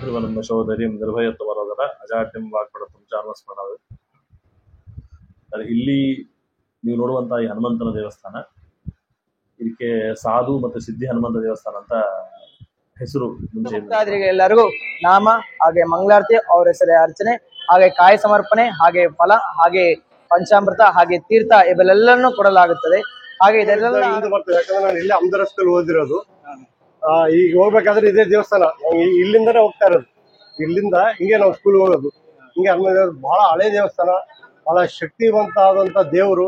ತ್ರಿವನಂ ಶೋಧರಿಂ ನಿರ್ಭಯತ್ವಮರೋಗದ ಅಜಾಡ್ಯಂ ವಾಗ್ಪಡತಂ ಚಾರ್ಮಸ್ಮರಣವೇ. ಇಲ್ಲಿ ನೀವು ನೋಡುವಂತಹ ಈ ಹನುಮಂತನ ದೇವಸ್ಥಾನ, ಇದಕ್ಕೆ ಸಾಧು ಮತ್ತು ಸಿದ್ಧಿ ಹನುಮಂತ ದೇವಸ್ಥಾನ ಅಂತ ಹೆಸರು. ಭಕ್ತಾದಿಗಳಿಗೆ ಎಲ್ಲರಿಗೂ ನಾಮ ಹಾಗೆ ಮಂಗಳಾರತಿ, ಅವ್ರ ಹೆಸರೇ ಅರ್ಚನೆ, ಹಾಗೆ ಕಾಯಿ ಸಮರ್ಪಣೆ, ಹಾಗೆ ಫಲ, ಹಾಗೆ ಪಂಚಾಮೃತ, ಹಾಗೆ ತೀರ್ಥ ಇವೆಲ್ಲನೂ ಕೊಡಲಾಗುತ್ತದೆ. ಹಾಗೆ ಇದೆಲ್ಲ ಬರ್ತದೆ. ಯಾಕಂದ್ರೆ ನಾನು ಇಲ್ಲಿ ಅಮೃತರಸ್ದಲ್ಲಿ ಓದಿರೋದು. ಈಗ ಹೋಗ್ಬೇಕಾದ್ರೆ ಇದೇ ದೇವಸ್ಥಾನ, ಇಲ್ಲಿಂದನೇ ಹೋಗ್ತಾ ಇರೋದು. ಇಲ್ಲಿಂದ ಹಿಂಗೆ ನಾವು ಸ್ಕೂಲ್ ಹೋಗೋದು. ಹಿಂಗೆ ಬಹಳ ಹಳೆ ದೇವಸ್ಥಾನ, ಬಹಳ ಶಕ್ತಿವಂತ ಆದಂತ ದೇವರು.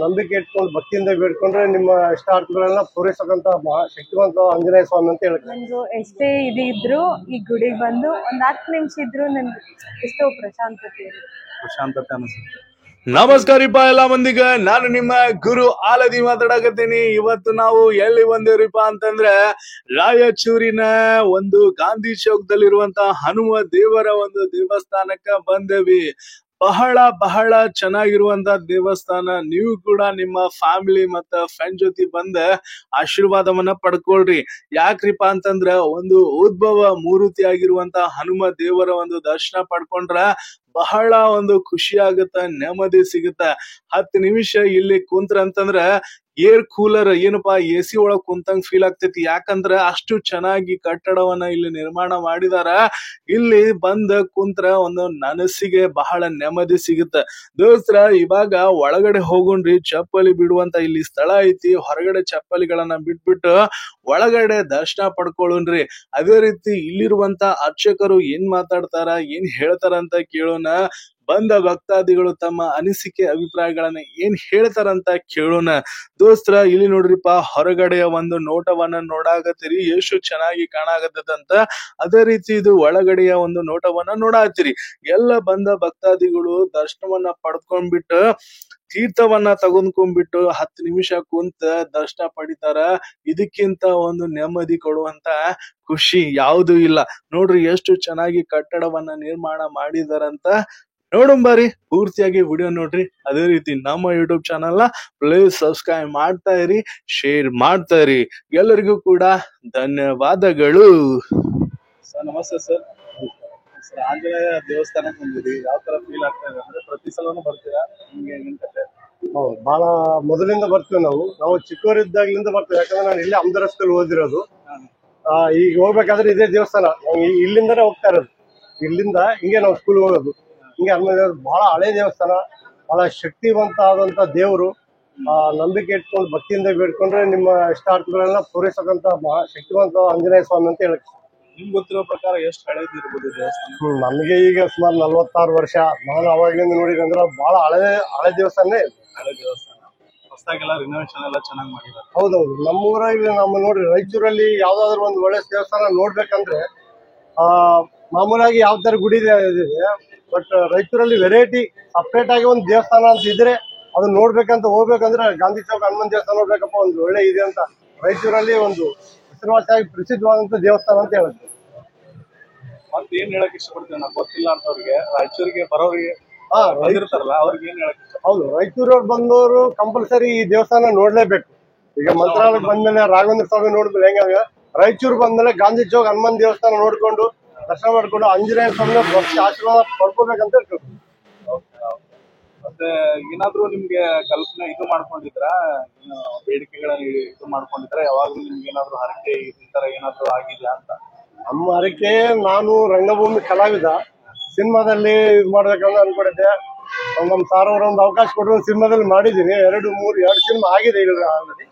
ನಂಬಿಕೆ ಇಟ್ಕೊಂಡು ಭಕ್ತಿಯಿಂದ ಬೇಡ್ಕೊಂಡ್ರೆ ನಿಮ್ಮ ಇಷ್ಟಾರ್ಥಗಳೆಲ್ಲ ಪೂರೈಸಕ್ಕಂತ ಶಕ್ತಿವಂತ ಆಂಜನೇಯ ಸ್ವಾಮಿ ಅಂತ ಹೇಳ್ತಾರೆ. ನಂದು ಎಷ್ಟೇ ಇದ್ರು ಈ ಗುಡಿಗೆ ಬಂದು ಒಂದ್ 10 ನಿಮಿಷ ಇದ್ರು ನನ್ಗೆ ಎಷ್ಟೋ ಪ್ರಶಾಂತತೆ ಅನಿಸುತ್ತೆ. ನಮಸ್ಕಾರಿಪ್ಪ ಎಲ್ಲ ಮಂದಿಗೆ, ನಾನು ನಿಮ್ಮ ಗುರು ಆಲದಿ ಮಾತಾಡಕತ್ತೀನಿ. ಇವತ್ತು ನಾವು ಎಲ್ಲಿ ಬಂದೇವ್ರಿಪ್ಪ ಅಂತಂದ್ರೆ ರಾಯಚೂರಿನ ಒಂದು ಗಾಂಧಿ ಚೌಕದಲ್ಲಿರುವಂತ ಹನುಮ ದೇವರ ಒಂದು ದೇವಸ್ಥಾನಕ್ಕ ಬಂದೇವಿ. ಬಹಳ ಚೆನ್ನಾಗಿರುವಂತ ದೇವಸ್ಥಾನ. ನೀವು ಕೂಡ ನಿಮ್ಮ ಫ್ಯಾಮಿಲಿ ಮತ್ತ ಫ್ರೆಂಡ್ ಜೊತೆ ಬಂದ ಆಶೀರ್ವಾದವನ್ನ ಪಡ್ಕೊಳ್ರಿ. ಯಾಕ್ರಿಪ್ಪ ಅಂತಂದ್ರ ಒಂದು ಉದ್ಭವ ಮೂರ್ತಿ ಆಗಿರುವಂತ ಹನುಮ ದೇವರ ಒಂದು ದರ್ಶನ ಪಡ್ಕೊಂಡ್ರ ಬಹಳ ಒಂದು ಖುಷಿ ಆಗುತ್ತ, ನೆಮ್ಮದಿ ಸಿಗುತ್ತ. 10 ನಿಮಿಷ ಇಲ್ಲಿ ಕುಂತ್ರ ಅಂತಂದ್ರ ಏರ್ ಕೂಲರ್ ಏನಪ್ಪಾ AC ಒಳಗ್ ಕುಂತಂಗ್ ಫೀಲ್ ಆಗ್ತೈತಿ. ಯಾಕಂದ್ರ ಅಷ್ಟು ಚೆನ್ನಾಗಿ ಕಟ್ಟಡವನ್ನ ಇಲ್ಲಿ ನಿರ್ಮಾಣ ಮಾಡಿದಾರ. ಇಲ್ಲಿ ಬಂದ ಕುಂತ್ರ ಒಂದು ಮನಸ್ಸಿಗೆ ಬಹಳ ನೆಮ್ಮದಿ ಸಿಗುತ್ತ. ದೋಸ್ತ್ರ, ಇವಾಗ ಒಳಗಡೆ ಹೋಗುಣ್ರಿ. ಚಪ್ಪಲಿ ಬಿಡುವಂತ ಇಲ್ಲಿ ಸ್ಥಳ ಐತಿ. ಹೊರಗಡೆ ಚಪ್ಪಲಿಗಳನ್ನ ಬಿಟ್ಬಿಟ್ಟು ಒಳಗಡೆ ದರ್ಶನ ಪಡ್ಕೊಳ್ಳುಣ್ರಿ. ಅದೇ ರೀತಿ ಇಲ್ಲಿರುವಂತ ಅರ್ಚಕರು ಏನ್ ಮಾತಾಡ್ತಾರ, ಏನ್ ಹೇಳ್ತಾರ ಅಂತ ಕೇಳೋಣ. ಬಂದ ಭಕ್ತಾದಿಗಳು ತಮ್ಮ ಅನಿಸಿಕೆ ಅಭಿಪ್ರಾಯಗಳನ್ನ ಏನ್ ಹೇಳ್ತಾರಂತ ಕೇಳೋಣ. ದೋಸ್ತ್ರ, ಇಲ್ಲಿ ನೋಡ್ರಿಪ್ಪ, ಹೊರಗಡೆಯ ಒಂದು ನೋಟವನ್ನ ನೋಡಾಕತ್ತೀರಿ, ಎಷ್ಟು ಚೆನ್ನಾಗಿ ಕಾಣಾಕತ್ತದಂತ. ಅದೇ ರೀತಿ ಇದು ಒಳಗಡೆಯ ಒಂದು ನೋಟವನ್ನ ನೋಡಾತ್ತೀರಿ. ಎಲ್ಲ ಬಂದ ಭಕ್ತಾದಿಗಳು ದರ್ಶನವನ್ನ ಪಡ್ಕೊಂಡ್ಬಿಟ್ಟು ತೀರ್ಥವನ್ನ ತಗೊಂಡ್ಕೊಂಡ್ಬಿಟ್ಟು 10 ನಿಮಿಷ ಕುಂತ ದರ್ಶನ ಪಡಿತಾರ. ಇದಕ್ಕಿಂತ ಒಂದು ನೆಮ್ಮದಿ ಕೊಡುವಂತ ಖುಷಿ ಯಾವುದು ಇಲ್ಲ. ನೋಡ್ರಿ ಎಷ್ಟು ಚೆನ್ನಾಗಿ ಕಟ್ಟಡವನ್ನ ನಿರ್ಮಾಣ ಮಾಡಿದಾರಂತ. ನೋಡುಂಬಾರಿ, ಪೂರ್ತಿಯಾಗಿ ವಿಡಿಯೋ ನೋಡ್ರಿ. ಅದೇ ರೀತಿ ನಮ್ಮ ಯೂಟ್ಯೂಬ್ ಚಾನಲ್ ನ ಪ್ಲೀಸ್ ಸಬ್ಸ್ಕ್ರೈಬ್ ಮಾಡ್ತಾ ಇರಿ, ಶೇರ್ ಮಾಡ್ತಾ ಇರಿ. ಎಲ್ಲರಿಗೂ ಕೂಡ ಧನ್ಯವಾದಗಳು. ಸರ್ ನಮಸ್ತೆ ಸರ್. ಆಂಜನೇಯ ದೇವಸ್ಥಾನಕ್ಕೆ ಬಂದಿರಿ, ಯಾವ ತರ ಫೀಲ್ ಆಗ್ತಾ ಇದೆ ಅಂದ್ರೆ ಪ್ರತಿ ಸಲನೂ ಬರ್ತೀರಾ? ನಿಮ್ಗೆ ಏನ್ ಕತೆ? ಹೌದು, ಬಹಳ ಮೊದಲಿಂದ ಬರ್ತೀವಿ ನಾವು ಚಿಕ್ಕವರಿದ್ದಾಗ್ಲಿಂದ ಬರ್ತೀವಿ. ಯಾಕಂದ್ರೆ ನಾನು ಇಲ್ಲಿ ಅಮೃತರಸ್ದಲ್ಲಿ ಓದಿರೋದು. ಈಗ ಹೋಗ್ಬೇಕಾದ್ರೆ ಇದೇ ದೇವಸ್ಥಾನ, ಇಲ್ಲಿಂದನೇ ಹೋಗ್ತಾ ಇರೋದು. ಇಲ್ಲಿಂದ ಹಿಂಗೆ ನಾವು ಸ್ಕೂಲ್ ಹೋಗೋದು. ಹಿಂಗೆ ಬಹಳ ಹಳೆ ದೇವಸ್ಥಾನ, ಬಹಳ ಶಕ್ತಿವಂತ ಆದಂತ ದೇವರು. ನಂಬಿಕೆ ಇಟ್ಕೊಂಡು ಭಕ್ತಿಯಿಂದ ಬೇಡ್ಕೊಂಡ್ರೆ ನಿಮ್ಮ ಇಷ್ಟಾರ್ಥಗಳೆಲ್ಲ ಪೂರೈಸಕ್ಕಂತ ಶಕ್ತಿವಂತ ಆಂಜನೇಯ ಸ್ವಾಮಿ ಅಂತ ಹೇಳ್ತಾರೆ. ನಿಮ್ಗೆ ಗೊತ್ತಿರೋ ಪ್ರಕಾರ ಎಷ್ಟು ಹಳೇದಿರ್ಬೋದು ದೇವಸ್ಥಾನ? ನಮಗೆ ಈಗ ಸುಮಾರು 46 ವರ್ಷ. ನಾನು ಅವಾಗ್ಲಿಂದ ನೋಡಿದ್ರೆ ಬಹಳ ಹಳೆ ದೇವಸ್ಥಾನ. ಹಳೆ ದೇವಸ್ಥಾನ ಹೊಸದಾಗೆಲ್ಲ ರಿನೋವೇಷನ್ ಎಲ್ಲ ಚೆನ್ನಾಗಿ ಮಾಡಿದ್ದಾರೆ. ಹೌದೌದು. ನಮ್ಮೂರಲ್ಲಿ ನಮ್ಮ ನೋಡ್ರಿ, ರಾಯಚೂರಲ್ಲಿ ಯಾವ್ದಾದ್ರು ಒಂದು ಒಳ್ಳೆ ದೇವಸ್ಥಾನ ನೋಡ್ಬೇಕಂದ್ರೆ ಮಾಮೂಲಾಗಿ ಯಾವ ತರ ಗುಡಿ ಇದೆ. ಬಟ್ ರಾಯಚೂರಲ್ಲಿ ವೆರೈಟಿ ಸಪ್ರೇಟ್ ಆಗಿ ಒಂದು ದೇವಸ್ಥಾನ ಅಂತ ಇದ್ರೆ ಅದನ್ನ ನೋಡ್ಬೇಕಂತ ಹೋಗ್ಬೇಕಂದ್ರೆ ಗಾಂಧಿ ಚೌಕ ಹನುಮಂತ ದೇವಸ್ಥಾನ ನೋಡ್ಬೇಕಪ್ಪ, ಒಂದು ಒಳ್ಳೆ ಇದೆ ಅಂತ ರಾಯಚೂರಲ್ಲಿ ಒಂದು ಹೆಸರುವಾಸಿಯಾಗಿ ಪ್ರಸಿದ್ಧವಾದಂತ ದೇವಸ್ಥಾನ ಅಂತ ಹೇಳುತ್ತೆ. ಮತ್ತೆ ಏನ್ ಹೇಳಕ್ ಇಷ್ಟಪಡ್ತೀವಿ, ನಾವು ಗೊತ್ತಿಲ್ಲ ಅಂತವ್ರಿಗೆ, ರಾಯಚೂರಿಗೆ ಬರೋರಿಗೆ ಬಂದಿರ್ತಾರಲ್ಲ ಅವ್ರಿಗೆ ಏನ್ ಹೇಳಕ್ ಇಷ್ಟ? ಹೌದು, ರಾಯಚೂರವ್ರು ಬಂದವರು ಕಂಪಲ್ಸರಿ ಈ ದೇವಸ್ಥಾನ ನೋಡ್ಲೇಬೇಕು. ಈಗ ಮಂತ್ರಾಲಯಕ್ಕೆ ಬಂದ್ಮೇಲೆ ರಾಘವೇಂದ್ರ ಸ್ವಾಮಿ ನೋಡಿದ್ಮೇಲೆ ಹೆಂಗ, ರಾಯಚೂರು ಬಂದ್ಮೇಲೆ ಗಾಂಧಿ ಚೌಕ್ ಹನುಮಂತ ದೇವಸ್ಥಾನ ನೋಡ್ಕೊಂಡು ದರ್ಶನ ಮಾಡ್ಕೊಂಡು ಆಂಜನೇಯ ಸ್ವಾಮಿ ಆಶೀರ್ವಾದ ಪಡ್ಕೋಬೇಕಂತ ಹೇಳ್ತೀವಿ. ಮತ್ತೆ ಏನಾದ್ರು ನಿಮ್ಗೆ ಕಲ್ಪನೆ ಇದು ಮಾಡ್ಕೊಂಡಿದ್ರ, ಬೇಡಿಕೆಗಳನ್ನ ಇದು ಮಾಡ್ಕೊಂಡಿದ್ರ? ಯಾವಾಗ್ಲೂ ನಿಮ್ಗೆ ಏನಾದ್ರು ಹರಕೆ ಈ ತರ ಏನಾದ್ರು ಆಗಿದ್ಯಾ ಅಂತ? ನಮ್ಮ ಹರಕೆ, ನಾನು ರಂಗಭೂಮಿ ಕಲಾವಿದ, ಸಿನಿಮಾದಲ್ಲಿ ಇದು ಮಾಡ್ಬೇಕಂತ ಅನ್ಕೊಂಡಿದ್ದೆ. ನಮ್ಮ ಸಾರ್ ಅವರ ಒಂದು ಅವಕಾಶ ಕೊಟ್ಟು ಸಿನಿಮಾದಲ್ಲಿ ಮಾಡಿದ್ದೀನಿ. 2 ಸಿನಿಮಾ ಆಗಿದೆ ಈಗ ಆಲ್ರೆಡಿ.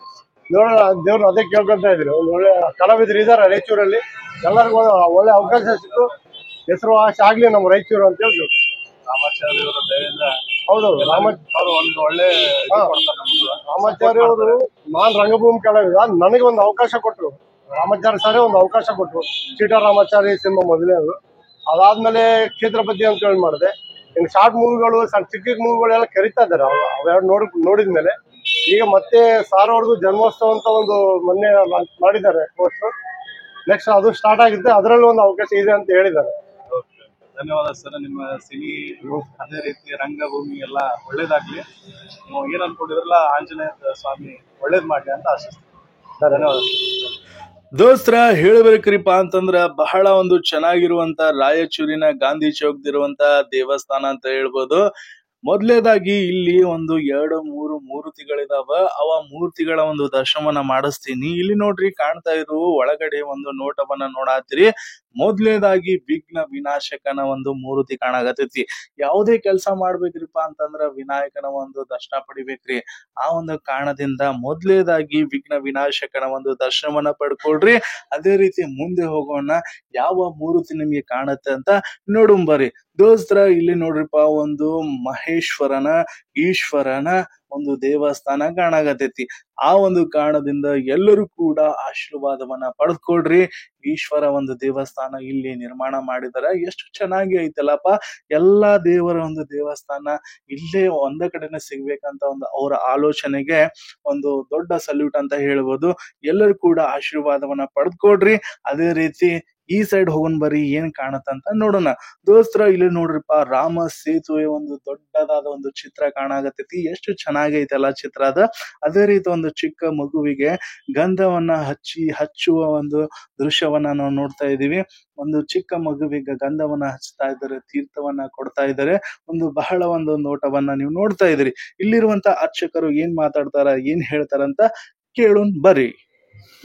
ನೋಡೋಣ, ದೇವ್ರು ಅದೇ ಕೇಳ್ಕೊತಾ ಇದ್ದೀನಿ. ಒಂದು ಒಳ್ಳೆ ಕಲಾವಿದರು ಇದಾರೆ ರಾಯಚೂರಲ್ಲಿ, ಎಲ್ಲರಿಗೂ ಒಳ್ಳೆ ಅವಕಾಶ ಸಿಕ್ಕು ಹೆಸರುವಾಸಿ ಆಗ್ಲಿ ನಮ್ಮ ರಾಯಚೂರು ಅಂತ ಹೇಳ್ತೀವಿ. ರಾಮಾಚಾರ್ಯ ಅವರ ದಯೆಯಿಂದ. ಹೌದೌದು, ಒಂದು ಒಳ್ಳೆ ರಾಮಾಚಾರ್ಯ ಅವರು, ನಾನ್ ರಂಗಭೂಮಿ ಕಲಾವಿದ, ನನಗೆ ಒಂದು ಅವಕಾಶ ಕೊಟ್ಟರು. ರಾಮಾಚಾರ್ಯ ಸಾರೇ ಒಂದು ಅವಕಾಶ ಕೊಟ್ಟರು. ಚೀಟಾ ರಾಮಾಚಾರ್ಯ ಸಿನಿಮಾ ಮೊದಲನೇದು. ಅದಾದ್ಮೇಲೆ ಕ್ಷೇತ್ರಪತಿ ಅಂತ ಹೇಳಿ ಮಾಡಿದೆ. ಇನ್ನು ಶಾರ್ಟ್ ಮೂವಿಗಳು, ಚಿಕ್ಕ ಮೂವಿಗಳೆಲ್ಲ ಕರಿತಾ ಇದ್ದಾರೆ. ಅವೆರಡು ನೋಡಿದ್ಮೇಲೆ ಈಗ ಮತ್ತೆ ಸಾರ್ ಅವ್ರದ್ದು ಜನ್ಮೋತ್ಸವ ಅಂತ ಒಂದು ಮೊನ್ನೆ ಮಾಡಿದ್ದಾರೆ ಕೋರ್ಸ್. ನೆಕ್ಸ್ಟ್ ಅದು ಸ್ಟಾರ್ಟ್ ಆಗುತ್ತೆ, ಅದರಲ್ಲೂ ಒಂದು ಅವಕಾಶ ಇದೆ ಅಂತ ಹೇಳಿದ್ದಾರೆ. ಧನ್ಯವಾದ ಸರ್. ನಿಮ್ಮ ಸಿನಿ ಅದೇ ರೀತಿ ರಂಗಭೂಮಿ ಎಲ್ಲ ಒಳ್ಳೇದಾಗ್ಲಿ. ನೀವು ಏನ್ ಅನ್ಕೊಂಡಿದ್ರಲ್ಲ ಆಂಜನೇಯ ಸ್ವಾಮಿ ಒಳ್ಳೇದ್ ಮಾಡ್ಲಿ ಅಂತ ಆಶಿಸ್ತೀನಿ. ಧನ್ಯವಾದ. ದೋಸ್ತ್ರ ಹೇಳ್ಬೇಕ್ರಿಪ್ಪ ಅಂತಂದ್ರ ಬಹಳ ಒಂದು ಚೆನ್ನಾಗಿರುವಂತ ರಾಯಚೂರಿನ ಗಾಂಧಿ ಚೌಕ್ ಇರುವಂತ ದೇವಸ್ಥಾನ ಅಂತ ಹೇಳ್ಬೋದು. ಮೊದಲನೇದಾಗಿ ಇಲ್ಲಿ ಒಂದು 2-3 ಮೂರ್ತಿಗಳಿದಾವ. ಅವ ಮೂರ್ತಿಗಳ ಒಂದು ದರ್ಶನವನ್ನ ಮಾಡಿಸ್ತೀನಿ. ಇಲ್ಲಿ ನೋಡ್ರಿ, ಕಾಣ್ತಾ ಇರೋ ಒಳಗಡೆ ಒಂದು ನೋಟವನ್ನ ನೋಡಾತಿರಿ. ಮೊದಲನೇದಾಗಿ ವಿಘ್ನ ವಿನಾಶಕನ ಒಂದು ಮೂರ್ತಿ ಕಾಣಾಕತೈತಿ. ಯಾವುದೇ ಕೆಲಸ ಮಾಡ್ಬೇಕ್ರಿಪ್ಪ ಅಂತಂದ್ರ ವಿನಾಯಕನ ಒಂದು ದರ್ಶನ ಪಡಿಬೇಕ್ರಿ. ಆ ಒಂದು ಕಾರಣದಿಂದ ಮೊದಲನೇದಾಗಿ ವಿಘ್ನ ವಿನಾಶಕನ ಒಂದು ದರ್ಶನವನ್ನ ಪಡ್ಕೊಳ್ರಿ. ಅದೇ ರೀತಿ ಮುಂದೆ ಹೋಗೋಣ, ಯಾವ ಮೂರ್ತಿ ನಿಮ್ಗೆ ಕಾಣುತ್ತೆ ಅಂತ ನೋಡುಂಬರಿ. ದೋಸ್ತ್ರ ಇಲ್ಲಿ ನೋಡ್ರಿಪ್ಪ, ಒಂದು ಮಹೇಶ್ವರನ ಈಶ್ವರನ ಒಂದು ದೇವಸ್ಥಾನ ಕಾಣಾಕತೈತಿ. ಆ ಒಂದು ಕಾರಣದಿಂದ ಎಲ್ಲರೂ ಕೂಡ ಆಶೀರ್ವಾದವನ್ನ ಪಡೆದುಕೊಳ್ರಿ. ಈಶ್ವರ ಒಂದು ದೇವಸ್ಥಾನ ಇಲ್ಲಿ ನಿರ್ಮಾಣ ಮಾಡಿದಾರೆ. ಎಷ್ಟು ಚೆನ್ನಾಗಿ ಐತಲ್ಲಪ್ಪ. ಎಲ್ಲಾ ದೇವರ ಒಂದು ದೇವಸ್ಥಾನ ಇಲ್ಲೇ ಒಂದ ಕಡೆನೆ ಸಿಗ್ಬೇಕಂತ ಒಂದು ಅವರ ಆಲೋಚನೆಗೆ ಒಂದು ದೊಡ್ಡ ಸಲ್ಯೂಟ್ ಅಂತ ಹೇಳ್ಬೋದು. ಎಲ್ಲರೂ ಕೂಡ ಆಶೀರ್ವಾದವನ್ನ ಪಡೆದುಕೊಳ್ರಿ. ಅದೇ ರೀತಿ ಈ ಸೈಡ್ ಹೋಗೋಣ ಬರ್ರಿ, ಏನ್ ಕಾಣತ್ತಂತ ನೋಡೋಣ. ದೋಸ್ತ್ರ ಇಲ್ಲಿ ನೋಡ್ರಿಪ್ಪ, ರಾಮ ಸೇತುವೆ ಒಂದು ದೊಡ್ಡದಾದ ಒಂದು ಚಿತ್ರ ಕಾಣಾಕತೈತಿ. ಎಷ್ಟು ಚೆನ್ನಾಗೈತಲ್ಲ ಚಿತ್ರ ಅದ. ಅದೇ ರೀತಿ ಒಂದು ಚಿಕ್ಕ ಮಗುವಿಗೆ ಗಂಧವನ್ನ ಹಚ್ಚುವ ಒಂದು ದೃಶ್ಯವನ್ನ ನಾವು ನೋಡ್ತಾ ಇದೀವಿ. ಒಂದು ಚಿಕ್ಕ ಮಗುವಿಗೆ ಗಂಧವನ್ನ ಹಚ್ತಾ ಇದ್ದಾರೆ, ತೀರ್ಥವನ್ನ ಕೊಡ್ತಾ ಇದ್ದಾರೆ. ಒಂದು ಬಹಳ ಒಂದು ನೋಟವನ್ನ ನೀವು ನೋಡ್ತಾ ಇದ್ರಿ. ಇಲ್ಲಿರುವಂತ ಅರ್ಚಕರು ಏನ್ ಮಾತಾಡ್ತಾರ, ಏನ್ ಹೇಳ್ತಾರಂತ ಕೇಳೋಣ ಬರ್ರಿ.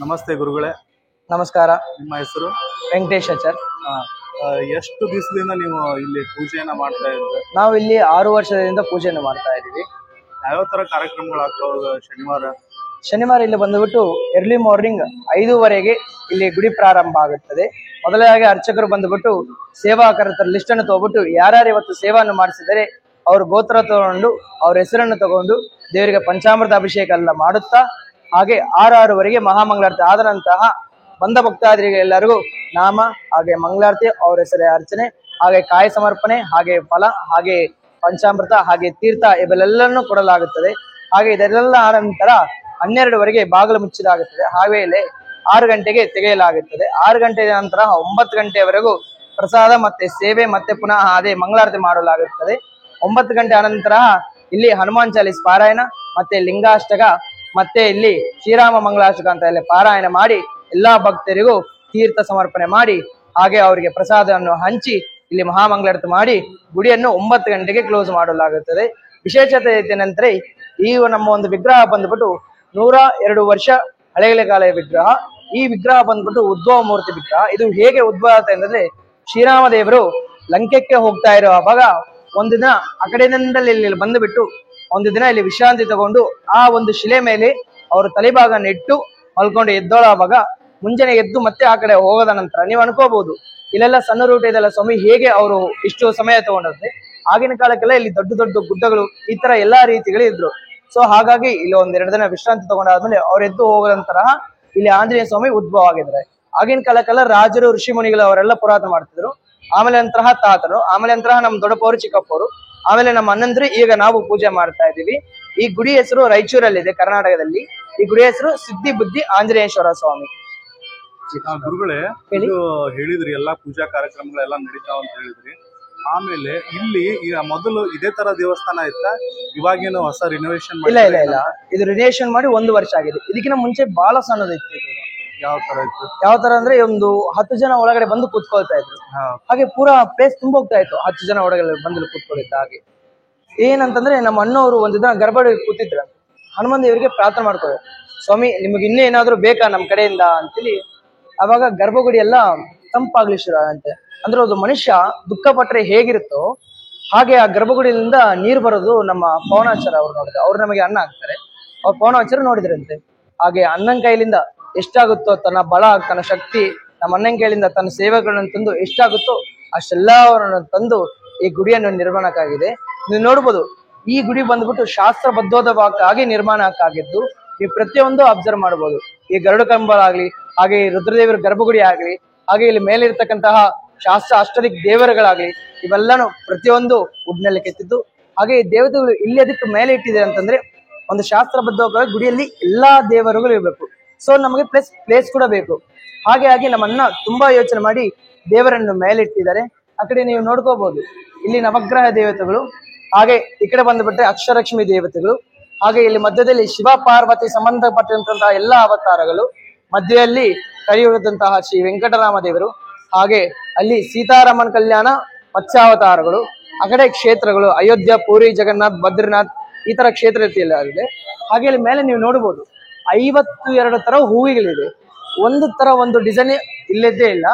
ನಮಸ್ತೆ ಗುರುಗಳೇ. ನಮಸ್ಕಾರ. ನಿಮ್ಮ ಹೆಸರು? ವೆಂಕಟೇಶ್ ಆಚಾರ್. ಎಷ್ಟು ದಿವಸದಿಂದ ನೀವು ಇಲ್ಲಿ ಪೂಜೆಯನ್ನ ಮಾಡ್ತಾ ಇದ್ದೀರಾ? ನಾವು ಇಲ್ಲಿ 6 ವರ್ಷದಿಂದ ಪೂಜೆಯನ್ನು ಮಾಡ್ತಾ ಇದೀವಿ. ಯಾವ ತರ ಕಾರ್ಯಕ್ರಮಗಳು ಆಗ್ತಾವ? ಶನಿವಾರ ಇಲ್ಲಿ ಬಂದುಬಿಟ್ಟು ಎರ್ಲಿ ಮಾರ್ನಿಂಗ್ 5:15ಗೆ ಇಲ್ಲಿ ಗುಡಿ ಪ್ರಾರಂಭ ಆಗುತ್ತದೆ. ಮೊದಲಾಗಿ ಅರ್ಚಕರು ಬಂದುಬಿಟ್ಟು ಸೇವಾಕರ ಲಿಸ್ಟ್ ಅನ್ನು ತಗೊಂಡ್ಬಿಟ್ಟು ಯಾರ್ಯಾರು ಇವತ್ತು ಸೇವೆಯನ್ನು ಮಾಡಿಸಿದರೆ ಅವ್ರ ಗೋತ್ರ ತಗೊಂಡು ಅವ್ರ ಹೆಸರನ್ನು ತಗೊಂಡು ದೇವರಿಗೆ ಪಂಚಾಮೃತ ಅಭಿಷೇಕ ಎಲ್ಲ ಮಾಡುತ್ತಾ, ಹಾಗೆ 6:06ವರೆಗೆ ಮಹಾಮಂಗಳಾರತಿ ಆದ ನಂತರ ಬಂದ ಭಕ್ತಾದಿಗಳಿಗೆ ಎಲ್ಲರಿಗೂ ನಾಮ, ಹಾಗೆ ಮಂಗಳಾರತಿ, ಅವ್ರ ಹೆಸರೇ ಅರ್ಚನೆ, ಹಾಗೆ ಕಾಯ ಸಮರ್ಪಣೆ, ಹಾಗೆ ಫಲ, ಹಾಗೆ ಪಂಚಾಮೃತ, ಹಾಗೆ ತೀರ್ಥ ಇವೆಲ್ಲನೂ ಕೊಡಲಾಗುತ್ತದೆ. ಹಾಗೆ ಇದೆಲ್ಲ ಆದ ನಂತರ 12ವರೆಗೆ ಬಾಗಿಲು ಮುಚ್ಚಲಾಗುತ್ತದೆ. ಹಾವೇಲೆ 6 ಗಂಟೆಗೆ ತೆಗೆಯಲಾಗುತ್ತದೆ. 6 ಗಂಟೆಯ ನಂತರ 9 ಗಂಟೆಯವರೆಗೂ ಪ್ರಸಾದ ಮತ್ತೆ ಸೇವೆ ಮತ್ತೆ ಪುನಃ ಅದೇ ಮಂಗಳಾರತಿ ಮಾಡಲಾಗುತ್ತದೆ. 9 ಗಂಟೆ ಅನಂತರ ಇಲ್ಲಿ ಹನುಮಾನ್ ಚಾಲೀಸ್ ಪಾರಾಯಣ ಮತ್ತೆ ಲಿಂಗಾಷ್ಟಕ ಮತ್ತೆ ಇಲ್ಲಿ ಶ್ರೀರಾಮ ಮಂಗಳಾಷ್ಟಕ ಅಂತ ಇಲ್ಲಿ ಪಾರಾಯಣ ಮಾಡಿ ಎಲ್ಲಾ ಭಕ್ತರಿಗೂ ತೀರ್ಥ ಸಮರ್ಪಣೆ ಮಾಡಿ, ಹಾಗೆ ಅವರಿಗೆ ಪ್ರಸಾದವನ್ನು ಹಂಚಿ ಇಲ್ಲಿ ಮಹಾಮಂಗಳಾರತಿ ಮಾಡಿ ಗುಡಿಯನ್ನು 9 ಗಂಟೆಗೆ ಕ್ಲೋಸ್ ಮಾಡಲಾಗುತ್ತದೆ. ವಿಶೇಷತೆ ಏನಂದ್ರೆ, ಈ ನಮ್ಮ ಒಂದು ವಿಗ್ರಹ ಬಂದ್ಬಿಟ್ಟು 102 ವರ್ಷ ಹಳೆಯ ಕಾಲ ವಿಗ್ರಹ. ಈ ವಿಗ್ರಹ ಬಂದ್ಬಿಟ್ಟು ಉದ್ಭವ ಮೂರ್ತಿ ವಿಗ್ರಹ. ಇದು ಹೇಗೆ ಉದ್ಭವ ಆಗುತ್ತೆ ಅಂದ್ರೆ, ಶ್ರೀರಾಮ ದೇವರು ಲಂಕೆಗೆ ಹೋಗ್ತಾ ಇರುವಾಗ ಒಂದು ದಿನ ಆ ಕಡೆಯಿಂದಲೇ ಇಲ್ಲಿ ಬಂದುಬಿಟ್ಟು ಒಂದು ದಿನ ಇಲ್ಲಿ ವಿಶ್ರಾಂತಿ ತಗೊಂಡು ಆ ಒಂದು ಶಿಲೆ ಮೇಲೆ ಅವರು ತಲೆಭಾಗನ ಇಟ್ಟು ಮಲ್ಕೊಂಡು ಎದ್ದೋಳಾವಾಗ ಮುಂಜಾನೆ ಎದ್ದು ಮತ್ತೆ ಆ ಕಡೆ ಹೋಗೋದ ನಂತರ ನೀವು ಅನ್ಕೋಬಹುದು, ಇಲ್ಲೆಲ್ಲ ಸಣ್ಣ ರೂಟ್ ಇದೆಲ್ಲ ಸ್ವಾಮಿ, ಹೇಗೆ ಅವರು ಇಷ್ಟು ಸಮಯ ತಗೊಂಡಂತೆ. ಆಗಿನ ಕಾಲಕ್ಕೆಲ್ಲ ಇಲ್ಲಿ ದೊಡ್ಡ ದೊಡ್ಡ ಗುಡ್ಡಗಳು ಈ ತರ ಎಲ್ಲಾ ರೀತಿಗಳು ಇದ್ರು. ಸೊ ಹಾಗಾಗಿ ಇಲ್ಲಿ 1-2 ದಿನ ವಿಶ್ರಾಂತಿ ತಗೊಂಡಾದ್ಮೇಲೆ ಅವ್ರು ಎದ್ದು ಹೋಗೋದಂತರ ಇಲ್ಲಿ ಆಂಜನೇಯ ಸ್ವಾಮಿ ಉದ್ಭವ ಆಗಿದ್ದಾರೆ. ಆಗಿನ ಕಾಲಕ್ಕೆಲ್ಲ ರಾಜರು, ಋಷಿ ಮುನಿಗಳು ಅವರೆಲ್ಲ ಪುರಾತನ ಮಾಡ್ತಿದ್ರು. ಆಮೇಲೆ ನಂತರ ತಾತರು, ಆಮೇಲೆ ನಂತರ ನಮ್ಮ ದೊಡ್ಡಪ್ಪವರು, ಚಿಕ್ಕಪ್ಪವರು, ಆಮೇಲೆ ನಮ್ಮ ಅಣ್ಣಂದ್ರು, ಈಗ ನಾವು ಪೂಜೆ ಮಾಡ್ತಾ ಇದೀವಿ. ಈ ಗುಡಿ ಹೆಸರು ರಾಯಚೂರಲ್ಲಿದೆ, ಕರ್ನಾಟಕದಲ್ಲಿ. ಈ ಗುಡಿ ಹೆಸರು ಸಿದ್ಧಿ ಬುದ್ಧಿ ಆಂಜನೇಶ್ವರ ಸ್ವಾಮಿ. ಗುರುಗಳೇ, ಇದು ಹೇಳಿದ್ರಿ ಎಲ್ಲಾ ಪೂಜಾ ಕಾರ್ಯಕ್ರಮಗಳೆಲ್ಲ ನಡೀತಾವ ಅಂತ ಹೇಳಿದ್ರಿ. ಆಮೇಲೆ ಇಲ್ಲಿ ಮೊದಲು ಇದೇ ತರ ದೇವಸ್ಥಾನ ಇತ್ತ? ಇವಾಗೇನು ಹೊಸ ರಿನೋವೇಷನ್? ಇಲ್ಲ ಇಲ್ಲ ಇಲ್ಲ, ಇದು ರಿನೋವೇಷನ್ ಮಾಡಿ 1 ವರ್ಷ ಆಗಿದೆ. ಇದಕ್ಕಿಂತ ಮುಂಚೆ ಬಹಳ ಸಣ್ಣದಿತ್ತು. ಯಾವ ತರ ಇತ್ತು? ಯಾವ ತರ ಅಂದ್ರೆ, ಒಂದು 10 ಜನ ಒಳಗಡೆ ಬಂದು ಕೂತ್ಕೊಳ್ತಾ ಇದ್ರು. ಹಾಗೆ ಪೂರಾ ಪ್ಲೇಸ್ ತುಂಬ ಹೋಗ್ತಾ ಇತ್ತು. 10 ಜನ ಒಳಗಡೆ ಬಂದು ಕೂತ್ಕೊಳ್ಳಿತ್ತು. ಹಾಗೆ ಏನಂತಂದ್ರೆ, ನಮ್ಮ ಅಣ್ಣವರು ಒಂದು ದಿನ ಗರ್ಭಗುಡಿ ಕೂತಿದ್ರು. ಹನುಮಾನ್ ದೇವರಿಗೆ ಪ್ರಾರ್ಥನೆ ಮಾಡ್ಕೊಳ್ಳಿ, ಸ್ವಾಮಿ ನಿಮಗೆ ಇನ್ನೂ ಏನಾದ್ರು ಬೇಕಾ ನಮ್ಮ ಕಡೆಯಿಂದ ಅಂತೇಳಿ. ಅವಾಗ ಗರ್ಭಗುಡಿ ಎಲ್ಲ ತಂಪಾಗ್ಲಿ ಶುರು ಅಂತೆ. ಅಂದ್ರೆ ಒಂದು ಮನುಷ್ಯ ದುಃಖ ಪಟ್ರೆ ಹೇಗಿರುತ್ತೋ ಹಾಗೆ ಆ ಗರ್ಭಗುಡಿಯಿಂದ ನೀರು ಬರೋದು ನಮ್ಮ ಪವನಾಚಾರ ಅವ್ರು ನೋಡಿದ್ರೆ, ಅವ್ರು ನಮಗೆ ಅನ್ನ ಹಾಕ್ತಾರೆ. ಅವ್ರು ಪವನಾಚಾರ ನೋಡಿದ್ರಂತೆ. ಹಾಗೆ ಅಣ್ಣನ ಕೈಲಿಂದ ಎಷ್ಟಾಗುತ್ತೋ ತನ್ನ ಬಲ, ತನ್ನ ಶಕ್ತಿ, ನಮ್ಮ ಅಣ್ಣನ ಕೈಲಿಂದ ತನ್ನ ಸೇವೆಗಳನ್ನು ತಂದು ಎಷ್ಟಾಗುತ್ತೋ ಅಷ್ಟೆಲ್ಲವರನ್ನು ತಂದು ಈ ಗುಡಿಯನ್ನು ನಿರ್ಮಾಣಕ್ಕಾಗಿದೆ. ನೀವು ನೋಡ್ಬೋದು, ಈ ಗುಡಿ ಬಂದ್ಬಿಟ್ಟು ಶಾಸ್ತ್ರಬದ್ಧವಾಗಿ ನಿರ್ಮಾಣ ಆಗಿದ್ದು ನೀವು ಪ್ರತಿಯೊಂದು ಅಬ್ಸರ್ವ್ ಮಾಡಬಹುದು. ಈ ಗರುಡ ಕಂಬ ಆಗ್ಲಿ, ಹಾಗೆ ರುದ್ರದೇವರ ಗರ್ಭಗುಡಿ ಆಗ್ಲಿ, ಹಾಗೆ ಇಲ್ಲಿ ಮೇಲಿರ್ತಕ್ಕಂತಹ ಶಾಸ್ತ್ರ ಅಷ್ಟದಿಕ್ ದೇವರುಗಳಾಗ್ಲಿ, ಇವೆಲ್ಲಾನು ಪ್ರತಿಯೊಂದು ವುಡ್ನಲ್ಲಿ ಕೆತ್ತಿದ್ದು. ಹಾಗೆ ಈ ದೇವತೆಗಳು ಇಲ್ಲಿ ಅದಕ್ಕೆ ಮೇಲೆ ಇಟ್ಟಿದೆ ಅಂತಂದ್ರೆ, ಒಂದು ಶಾಸ್ತ್ರಬದ್ಧವಾಗಿ ಗುಡಿಯಲ್ಲಿ ಎಲ್ಲಾ ದೇವರುಗಳು ಇರಬೇಕು. ಸೊ ನಮಗೆ ಪ್ಲೇಸ್ ಕೂಡ ಬೇಕು. ಹಾಗೆ ನಮ್ಮ ಅಣ್ಣ ತುಂಬಾ ಯೋಚನೆ ಮಾಡಿ ದೇವರನ್ನು ಮೇಲಿಟ್ಟಿದ್ದಾರೆ. ಆ ಕಡೆ ನೀವು ನೋಡ್ಕೋಬಹುದು, ಇಲ್ಲಿ ನವಗ್ರಹ ದೇವತೆಗಳು, ಹಾಗೆ ಈ ಕಡೆ ಬಂದ್ಬಿಟ್ರೆ ಅಕ್ಷರಲಕ್ಷ್ಮಿ ದೇವತೆಗಳು, ಹಾಗೆ ಇಲ್ಲಿ ಮಧ್ಯದಲ್ಲಿ ಶಿವ ಪಾರ್ವತಿ ಸಂಬಂಧಪಟ್ಟಂತಹ ಎಲ್ಲಾ ಅವತಾರಗಳು, ಮಧ್ಯದಲ್ಲಿ ಕಲಿಯುಗದಂತಹ ಶ್ರೀ ವೆಂಕಟರಾಮ ದೇವರು, ಹಾಗೆ ಅಲ್ಲಿ ಸೀತಾರಾಮನ್ ಕಲ್ಯಾಣ, ಮತ್ಸ್ಯಾವತಾರಗಳು, ಆ ಕಡೆ ಕ್ಷೇತ್ರಗಳು ಅಯೋಧ್ಯ, ಪುರಿ, ಜಗನ್ನಾಥ್, ಬದ್ರಿನಾಥ್ ಈ ತರ ಕ್ಷೇತ್ರ ರೀತಿಯಲ್ಲಿ. ಹಾಗೆ ಇಲ್ಲಿ ಮೇಲೆ ನೀವು ನೋಡಬಹುದು 52 ತರ ಹೂವುಗಳಿದೆ. ಒಂದು ತರ ಒಂದು ಡಿಸೈನ್ ಇಲ್ಲದ್ದೇ ಇಲ್ಲ.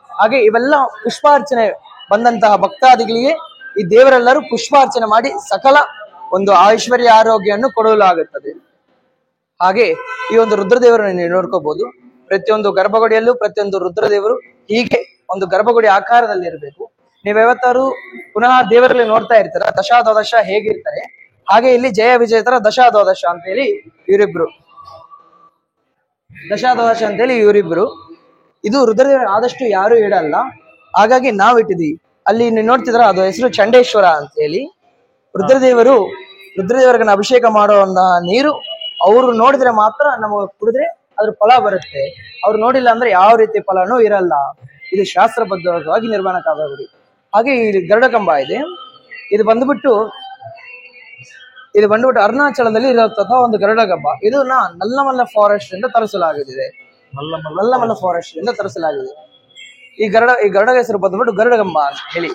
ಹಾಗೆ ಇವೆಲ್ಲ ಪುಷ್ಪಾರ್ಚನೆ ಬಂದಂತಹ ಭಕ್ತಾದಿಗಳಿಗೆ ಈ ದೇವರೆಲ್ಲರೂ ಪುಷ್ಪಾರ್ಚನೆ ಮಾಡಿ ಸಕಲ ಒಂದು ಐಶ್ವರ್ಯ ಆರೋಗ್ಯವನ್ನು ಕೊಡಲಾಗುತ್ತದೆ. ಹಾಗೆ ಈ ಒಂದು ರುದ್ರದೇವರನ್ನು ನೀವು ನೋಡ್ಕೋಬಹುದು. ಪ್ರತಿಯೊಂದು ಗರ್ಭಗುಡಿಯಲ್ಲೂ ಪ್ರತಿಯೊಂದು ರುದ್ರದೇವರು ಹೀಗೆ ಒಂದು ಗರ್ಭಗುಡಿ ಆಕಾರದಲ್ಲಿ ಇರಬೇಕು. ನೀವು ಯಾವತ್ತಾರು ಪುನಃ ದೇವರಲ್ಲಿ ನೋಡ್ತಾ ಇರ್ತೀರ ದಶಾದ್ವಾದಶ ಹೇಗಿರ್ತಾರೆ, ಹಾಗೆ ಇಲ್ಲಿ ಜಯ ವಿಜಯತರ ದಶಾದ್ವಾದಶ ಅಂತ ಹೇಳಿ ಇವರಿಬ್ರು, ದಶಾದ್ವಾದಶ ಅಂತ ಹೇಳಿ ಇವರಿಬ್ರು. ಇದು ರುದ್ರದೇವ ಆದಷ್ಟು ಯಾರು ಇಡಲ್ಲ, ಹಾಗಾಗಿ ನಾವು ಇಟ್ಟಿದ್ದೀವಿ. ಅಲ್ಲಿ ನೀವು ನೋಡ್ತಿದ್ರ ಅದು ಹೆಸರು ಚಂಡೇಶ್ವರ ಅಂತ ಹೇಳಿ. ರುದ್ರದೇವರಿಗೆ ಅಭಿಷೇಕ ಮಾಡುವಂತಹ ನೀರು ಅವರು ನೋಡಿದ್ರೆ ಮಾತ್ರ ನಮಗೆ ಕುಡಿದ್ರೆ ಅದ್ರ ಫಲ ಬರುತ್ತೆ. ಅವ್ರು ನೋಡಿಲ್ಲ ಅಂದ್ರೆ ಯಾವ ರೀತಿ ಫಲನೂ ಇರಲ್ಲ. ಇದು ಶಾಸ್ತ್ರಬದ್ಧವಾಗಿ ನಿರ್ಮಾಣಕ್ಕಾದ ಗುಡಿ. ಹಾಗೆ ಇಲ್ಲಿ ಗರುಡಕಂಬ ಇದೆ. ಇದು ಬಂದ್ಬಿಟ್ಟು ಅರುಣಾಚಲದಲ್ಲಿ ಇರತಕ್ಕಂತಹ ಒಂದು ಗರುಡಕಂಬ. ಇದನ್ನ ನಲ್ಲಮಲ್ಲ ಫಾರೆಸ್ಟ್ ಇಂದ ತರಿಸಲಾಗಿದೆ. ನಲ್ಲಮಲ್ಲ ಫಾರೆಸ್ಟ್ ಇಂದ ತರಿಸಲಾಗಿದೆ. ಈ ಗರುಡ ಹೆಸರು ಬಂದ್ಬಿಟ್ಟು ಗರುಡಗಂಬ ಅಂತ ಹೇಳಿ.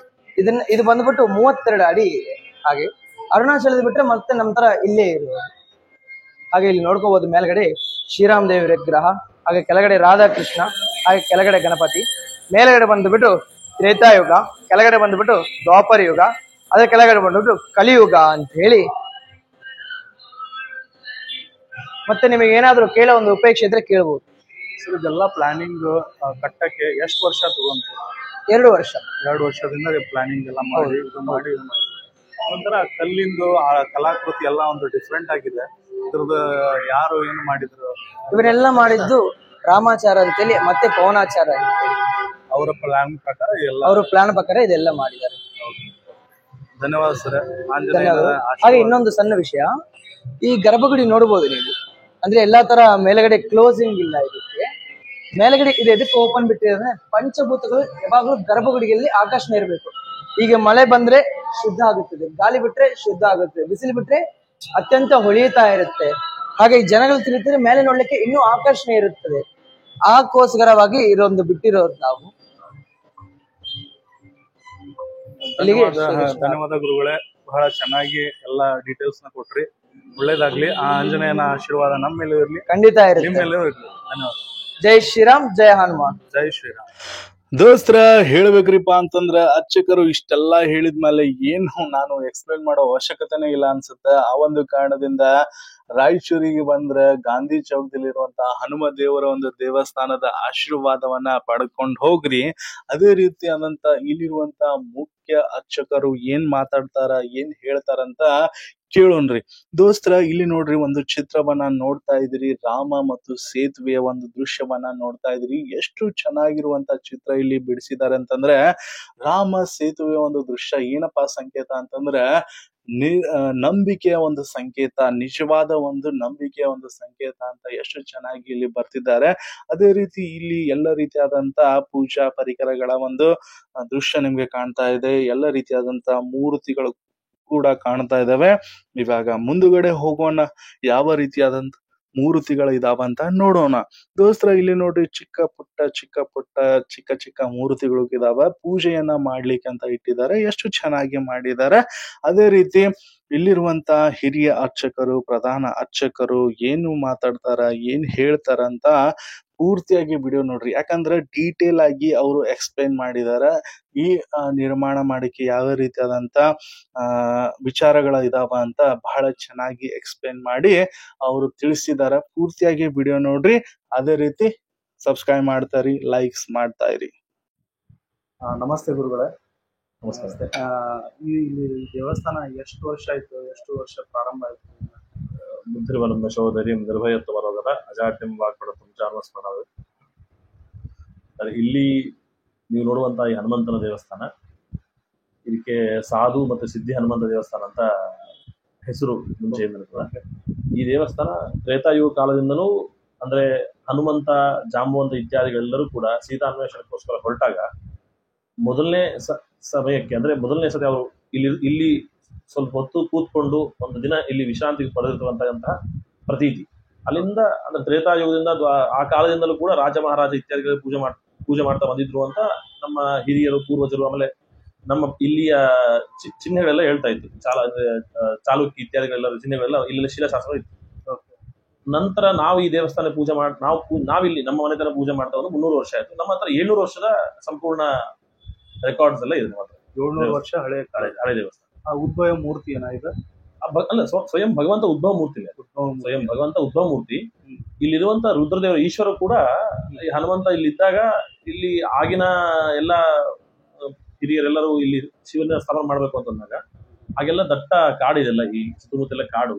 ಇದು ಬಂದ್ಬಿಟ್ಟು 32 ಅಡಿ ಇದೆ. ಹಾಗೆ ಅರುಣಾಚಲದ ಬಿಟ್ರೆ ಮತ್ತೆ ನಮ್ಮ ತರ ಇಲ್ಲೇ ಇರುವುದು. ಹಾಗೆ ಇಲ್ಲಿ ನೋಡ್ಕೋಬಹುದು ಮೇಲ್ಗಡೆ ಶ್ರೀರಾಮ ದೇವಿ ವಿಗ್ರಹ, ಹಾಗೆ ಕೆಳಗಡೆ ರಾಧಾಕೃಷ್ಣ, ಹಾಗೆ ಕೆಳಗಡೆ ಗಣಪತಿ, ಮೇಲ್ಗಡೆ ಬಂದ್ಬಿಟ್ಟು ತ್ರೇತಾಯುಗ, ಕೆಳಗಡೆ ಬಂದ್ಬಿಟ್ಟು ದ್ವಾಪರ ಯುಗ, ಅದ್ರ ಕೆಳಗಡೆ ಬಂದ್ಬಿಟ್ಟು ಕಲಿಯುಗ ಅಂತ ಹೇಳಿ. ಮತ್ತೆ ನಿಮಗೆ ಏನಾದ್ರು ಕೇಳೋ ಒಂದು ಉಪೇಕ್ಷೆ ಇದ್ರೆ ಕೇಳ್ಬೋದು. ಇದೆಲ್ಲ ಪ್ಲಾನಿಂಗ್ ಕಟ್ಟಕ್ಕೆ ಎಷ್ಟು ವರ್ಷ ತಗೊಂತು? 2 ವರ್ಷ. 2 ವರ್ಷದಿಂದ ಪ್ಲಾನಿಂಗ್ ಎಲ್ಲ ಮಾಡಿ ಒಂಥರ ಕಲ್ಲಿಂದು ಆ ಕಲಾಕೃತಿ ಎಲ್ಲ ಒಂದು ಡಿಫ್ರೆಂಟ್ ಆಗಿದೆ. ಇದ್ರದ್ದು ಯಾರು ಏನು ಮಾಡಿದ್ರು? ಇವರೆಲ್ಲ ಮಾಡಿದ್ದು ರಾಮಾಚಾರ ಅಂತೇಳಿ ಮತ್ತೆ ಪವನಾಚಾರ ಅಂತೇಳಿ ಅವರ ಪ್ಲಾನ್ ಪ್ರಕಾರ ಇದೆಲ್ಲ ಮಾಡಿದ್ದಾರೆ. ಧನ್ಯವಾದ ಸರ್. ಹಾಗೆ ಇನ್ನೊಂದು ಸಣ್ಣ ವಿಷಯ, ಈ ಗರ್ಭಗುಡಿ ನೋಡ್ಬೋದು ನೀವು. ಅಂದ್ರೆ ಎಲ್ಲಾ ತರ ಮೇಲ್ಗಡೆ ಕ್ಲೋಸಿಂಗ್ ಇಲ್ಲ ಇದಕ್ಕೆ. ಮೇಲ್ಗಡೆ ಇದು ಎದಕ್ಕೆ ಓಪನ್ ಬಿಟ್ಟಿದ್ರೆ ಪಂಚಭೂತಗಳು ಯಾವಾಗಲೂ ಗರ್ಭಗುಡಿಯಲ್ಲಿ ಆಕರ್ಷಣೆ ಇರಬೇಕು. ಈಗ ಮಳೆ ಬಂದ್ರೆ ಶುದ್ಧ ಆಗುತ್ತದೆ, ಗಾಳಿ ಬಿಟ್ರೆ ಶುದ್ಧ ಆಗುತ್ತೆ, ಬಿಸಿಲು ಬಿಟ್ರೆ ಅತ್ಯಂತ ಹೊಳೆಯುತ್ತಾ ಇರುತ್ತೆ. ಹಾಗೆ ಜನಗಳು ತಿರುಗಿದ್ರೆ ಮೇಲೆ ನೋಡ್ಲಿಕ್ಕೆ ಇನ್ನೂ ಆಕರ್ಷಣೆ ಇರುತ್ತದೆ. ಆಕೋಸ್ಕರವಾಗಿ ಇದೊಂದು ಬಿಟ್ಟಿರೋದು ನಾವು. ಧನ್ಯವಾದ ಗುರುಗಳೇ, ಬಹಳ ಚೆನ್ನಾಗಿ ಎಲ್ಲ ಡೀಟೇಲ್ಸ್ ನ ಕೊಟ್ರಿ. ಒಳ್ಳೇದಾಗ್ಲಿ. ಆ ಆಂಜನೇಯನ ಆಶೀರ್ವಾದ ನಮ್ಮ ಮೇಲೆ ಇರ್ಲಿ. ಖಂಡಿತ ಇರಲಿ. ನಿಮ್ಮ ಮೇಲೆ ಇರ್ಲಿ. ಧನ್ಯವಾದ. ಜೈ ಶ್ರೀರಾಮ್, ಜೈ ಹನುಮಾನ್. ಜೈ ಶ್ರೀರಾಮ್. ದೋಸ್ತ್ರ ಹೇಳ್ಬೇಕ್ರಿಪ್ಪ ಅಂತಂದ್ರ ಅರ್ಚಕರು ಇಷ್ಟೆಲ್ಲಾ ಹೇಳಿದ್ಮೇಲೆ ಏನು ನಾನು ಎಕ್ಸ್ಪ್ಲೇನ್ ಮಾಡೋ ಅವಶ್ಯಕತೆನೇ ಇಲ್ಲ ಅನ್ಸುತ್ತೆ. ಆ ಒಂದು ಕಾರಣದಿಂದ ರಾಯಚೂರಿಗೆ ಬಂದ್ರೆ ಗಾಂಧಿ ಚೌಕದಲ್ಲಿರುವಂತಹ ಹನುಮ ದೇವರ ಒಂದು ದೇವಸ್ಥಾನದ ಆಶೀರ್ವಾದವನ್ನ ಪಡ್ಕೊಂಡು ಹೋಗ್ರಿ. ಅದೇ ರೀತಿಯಾದಂತ ಇಲ್ಲಿರುವಂತ ಮುಖ್ಯ ಅರ್ಚಕರು ಏನ್ ಮಾತಾಡ್ತಾರ, ಏನ್ ಹೇಳ್ತಾರಂತ ಕೇಳೋಣ್ರಿ. ದೋಸ್ತ್ರ ಇಲ್ಲಿ ನೋಡ್ರಿ, ಒಂದು ಚಿತ್ರವನ್ನ ನೋಡ್ತಾ ಇದ್ರಿ, ರಾಮ ಮತ್ತು ಸೇತುವೆಯ ಒಂದು ದೃಶ್ಯವನ್ನ ನೋಡ್ತಾ ಇದ್ರಿ. ಎಷ್ಟು ಚೆನ್ನಾಗಿರುವಂತ ಚಿತ್ರ ಇಲ್ಲಿ ಬಿಡಿಸಿದ್ದಾರೆ ಅಂತಂದ್ರೆ, ರಾಮ ಸೇತುವೆಯ ಒಂದು ದೃಶ್ಯ ಏನಪ್ಪಾ ಸಂಕೇತ ಅಂತಂದ್ರೆ ನಂಬಿಕೆಯ ಒಂದು ಸಂಕೇತ, ನಿಜವಾದ ಒಂದು ನಂಬಿಕೆಯ ಒಂದು ಸಂಕೇತ ಅಂತ ಎಷ್ಟು ಚೆನ್ನಾಗಿ ಇಲ್ಲಿ ಬರ್ತಿದ್ದಾರೆ. ಅದೇ ರೀತಿ ಇಲ್ಲಿ ಎಲ್ಲ ರೀತಿಯಾದಂತ ಪೂಜಾ ಪರಿಕರಗಳ ಒಂದು ದೃಶ್ಯ ನಿಮ್ಗೆ ಕಾಣ್ತಾ ಇದೆ. ಎಲ್ಲ ರೀತಿಯಾದಂತ ಮೂರ್ತಿಗಳು ಕೂಡ ಕಾಣ್ತಾ ಇದಾವೆ. ಇವಾಗ ಮುಂದುಗಡೆ ಹೋಗೋಣ, ಯಾವ ರೀತಿಯಾದಂತ ಮೂರ್ತಿಗಳು ಇದಾವ ಅಂತ ನೋಡೋಣ. ದೋಸ್ತರ ಇಲ್ಲಿ ನೋಡ್ರಿ, ಚಿಕ್ಕ ಚಿಕ್ಕ ಮೂರ್ತಿಗಳು ಇದಾವ. ಪೂಜೆಯನ್ನ ಮಾಡ್ಲಿಕ್ಕೆ ಅಂತ ಇಟ್ಟಿದ್ದಾರೆ. ಎಷ್ಟು ಚೆನ್ನಾಗಿ ಮಾಡಿದ್ದಾರೆ. ಅದೇ ರೀತಿ ಇಲ್ಲಿರುವಂತ ಹಿರಿಯ ಅರ್ಚಕರು, ಪ್ರಧಾನ ಅರ್ಚಕರು ಏನು ಮಾತಾಡ್ತಾರ, ಏನ್ ಹೇಳ್ತಾರಂತ ಪೂರ್ತಿಯಾಗಿ ವಿಡಿಯೋ ನೋಡ್ರಿ. ಯಾಕಂದ್ರೆ ಡೀಟೇಲ್ ಆಗಿ ಅವರು ಎಕ್ಸ್ಪ್ಲೈನ್ ಮಾಡಿದಾರ. ಈ ನಿರ್ಮಾಣ ಮಾಡಿಕೆ ಯಾವ ರೀತಿಯಾದಂತ ವಿಚಾರಗಳ ಇದಾವ ಅಂತ ಬಹಳ ಚೆನ್ನಾಗಿ ಎಕ್ಸ್ಪ್ಲೈನ್ ಮಾಡಿ ಅವರು ತಿಳಿಸಿದಾರ. ಪೂರ್ತಿಯಾಗಿ ವಿಡಿಯೋ ನೋಡ್ರಿ. ಅದೇ ರೀತಿ ಸಬ್ಸ್ಕ್ರೈಬ್ ಮಾಡ್ತಾ ಇರಿ, ಲೈಕ್ಸ್ ಮಾಡ್ತಾ ಇರಿ. ನಮಸ್ತೆ ಗುರುಗಳೇ. ನಮಸ್ತೆ. ಇಲ್ಲಿ ದೇವಸ್ಥಾನ ಎಷ್ಟು ವರ್ಷ ಆಯ್ತು? ಎಷ್ಟು ವರ್ಷ ಪ್ರಾರಂಭ ಆಯ್ತು? ಬುದ್ಧಿರ್ವನಂ ಸಹೋದರಿ ನಿರ್ಭಯತ್ವ ಬರೋದರ ಅಜಾಟ್ಯಂ ವಾಕ್ಪಡ ತುಂಚಾರ್ಮಸ್ಮರಣದು. ಇಲ್ಲಿ ನೀವು ನೋಡುವಂತಹ ಈ ಹನುಮಂತನ ದೇವಸ್ಥಾನ, ಇದಕ್ಕೆ ಸಾಧು ಮತ್ತು ಸಿದ್ಧಿ ಹನುಮಂತ ದೇವಸ್ಥಾನ ಅಂತ ಹೆಸರು ಮುಂಚೆಯಿಂದ ಇರ್ತದೆ. ಈ ದೇವಸ್ಥಾನ ತ್ರೇತಾಯುಗ ಕಾಲದಿಂದಲೂ, ಅಂದ್ರೆ ಹನುಮಂತ, ಜಾಂಬವಂತ ಇತ್ಯಾದಿಗಳೆಲ್ಲರೂ ಕೂಡ ಸೀತಾನ್ವೇಷಣಕ್ಕೋಸ್ಕರ ಹೊರಟಾಗ ಮೊದಲನೇ ಸಮಯಕ್ಕೆ, ಅಂದ್ರೆ ಮೊದಲನೇ ಸತಿ ಅವರು ಇಲ್ಲಿ ಸ್ವಲ್ಪ ಹೊತ್ತು ಕೂತ್ಕೊಂಡು ಒಂದು ದಿನ ಇಲ್ಲಿ ವಿಶ್ರಾಂತಿ ಪಡೆದಿರುವಂತಹ ಪ್ರತೀತಿ. ಅಲ್ಲಿಂದ ಅಂದ್ರೆ ತ್ರೇತಾಯುಗದಿಂದ ಆ ಕಾಲದಿಂದಲೂ ಕೂಡ ರಾಜ ಮಹಾರಾಜ ಇತ್ಯಾದಿಗಳು ಪೂಜೆ ಮಾಡ್ತಾ ಬಂದಿದ್ರು ಅಂತ ನಮ್ಮ ಹಿರಿಯರು ಪೂರ್ವಜರು ಆಮೇಲೆ ನಮ್ಮ ಇಲ್ಲಿಯ ಚಿಹ್ನೆಗಳೆಲ್ಲ ಹೇಳ್ತಾ ಇತ್ತು. ಚಾಲುಕ್ಯ ಇತ್ಯಾದಿಗಳೆಲ್ಲ ಚಿಹ್ನೆಗಳೆಲ್ಲ ಇಲ್ಲಿ ಶಿಲಾಶಾಸನ ಇತ್ತು. ನಂತರ ನಾವು ಈ ದೇವಸ್ಥಾನ ಪೂಜೆ ಮಾಡಿ ನಾವಿಲ್ಲಿ ನಮ್ಮ ಮನೆತನ ಪೂಜೆ ಮಾಡ್ತಾ ಒಂದು 300 ವರ್ಷ ಆಯ್ತು. ನಮ್ಮ ಹತ್ರ 700 ವರ್ಷದ ಸಂಪೂರ್ಣ ರೆಕಾರ್ಡ್ಸ್ ಎಲ್ಲ ಇದೆ. ನಮ್ಮ ಹತ್ರ 700 ವರ್ಷ ಹಳೆ ದೇವಸ್ಥಾನ. ಆ ಉದ್ಭವ ಮೂರ್ತಿ ಏನಾಗಿದೆ? ಅಲ್ಲ, ಸ್ವಯಂ ಭಗವಂತ ಉದ್ಭವ ಮೂರ್ತಿ ಇಲ್ಲ. ಸ್ವಯಂ ಭಗವಂತ ಉದ್ಭವ ಮೂರ್ತಿ. ಇಲ್ಲಿರುವಂತ ರುದ್ರದೇವ ಈಶ್ವರ ಕೂಡ ಹನುಮಂತ ಇಲ್ಲಿದ್ದಾಗ ಇಲ್ಲಿ ಆಗಿನ ಎಲ್ಲ ಹಿರಿಯರೆಲ್ಲರೂ ಇಲ್ಲಿ ಶಿವನ ಸ್ಥಾಪನೆ ಮಾಡ್ಬೇಕು ಅಂತಂದಾಗ ಹಾಗೆಲ್ಲ ದಟ್ಟ ಕಾಡಿದೆಲ್ಲ, ಈ ಸುತ್ತಮುತ್ತೆಲ್ಲ ಕಾಡು.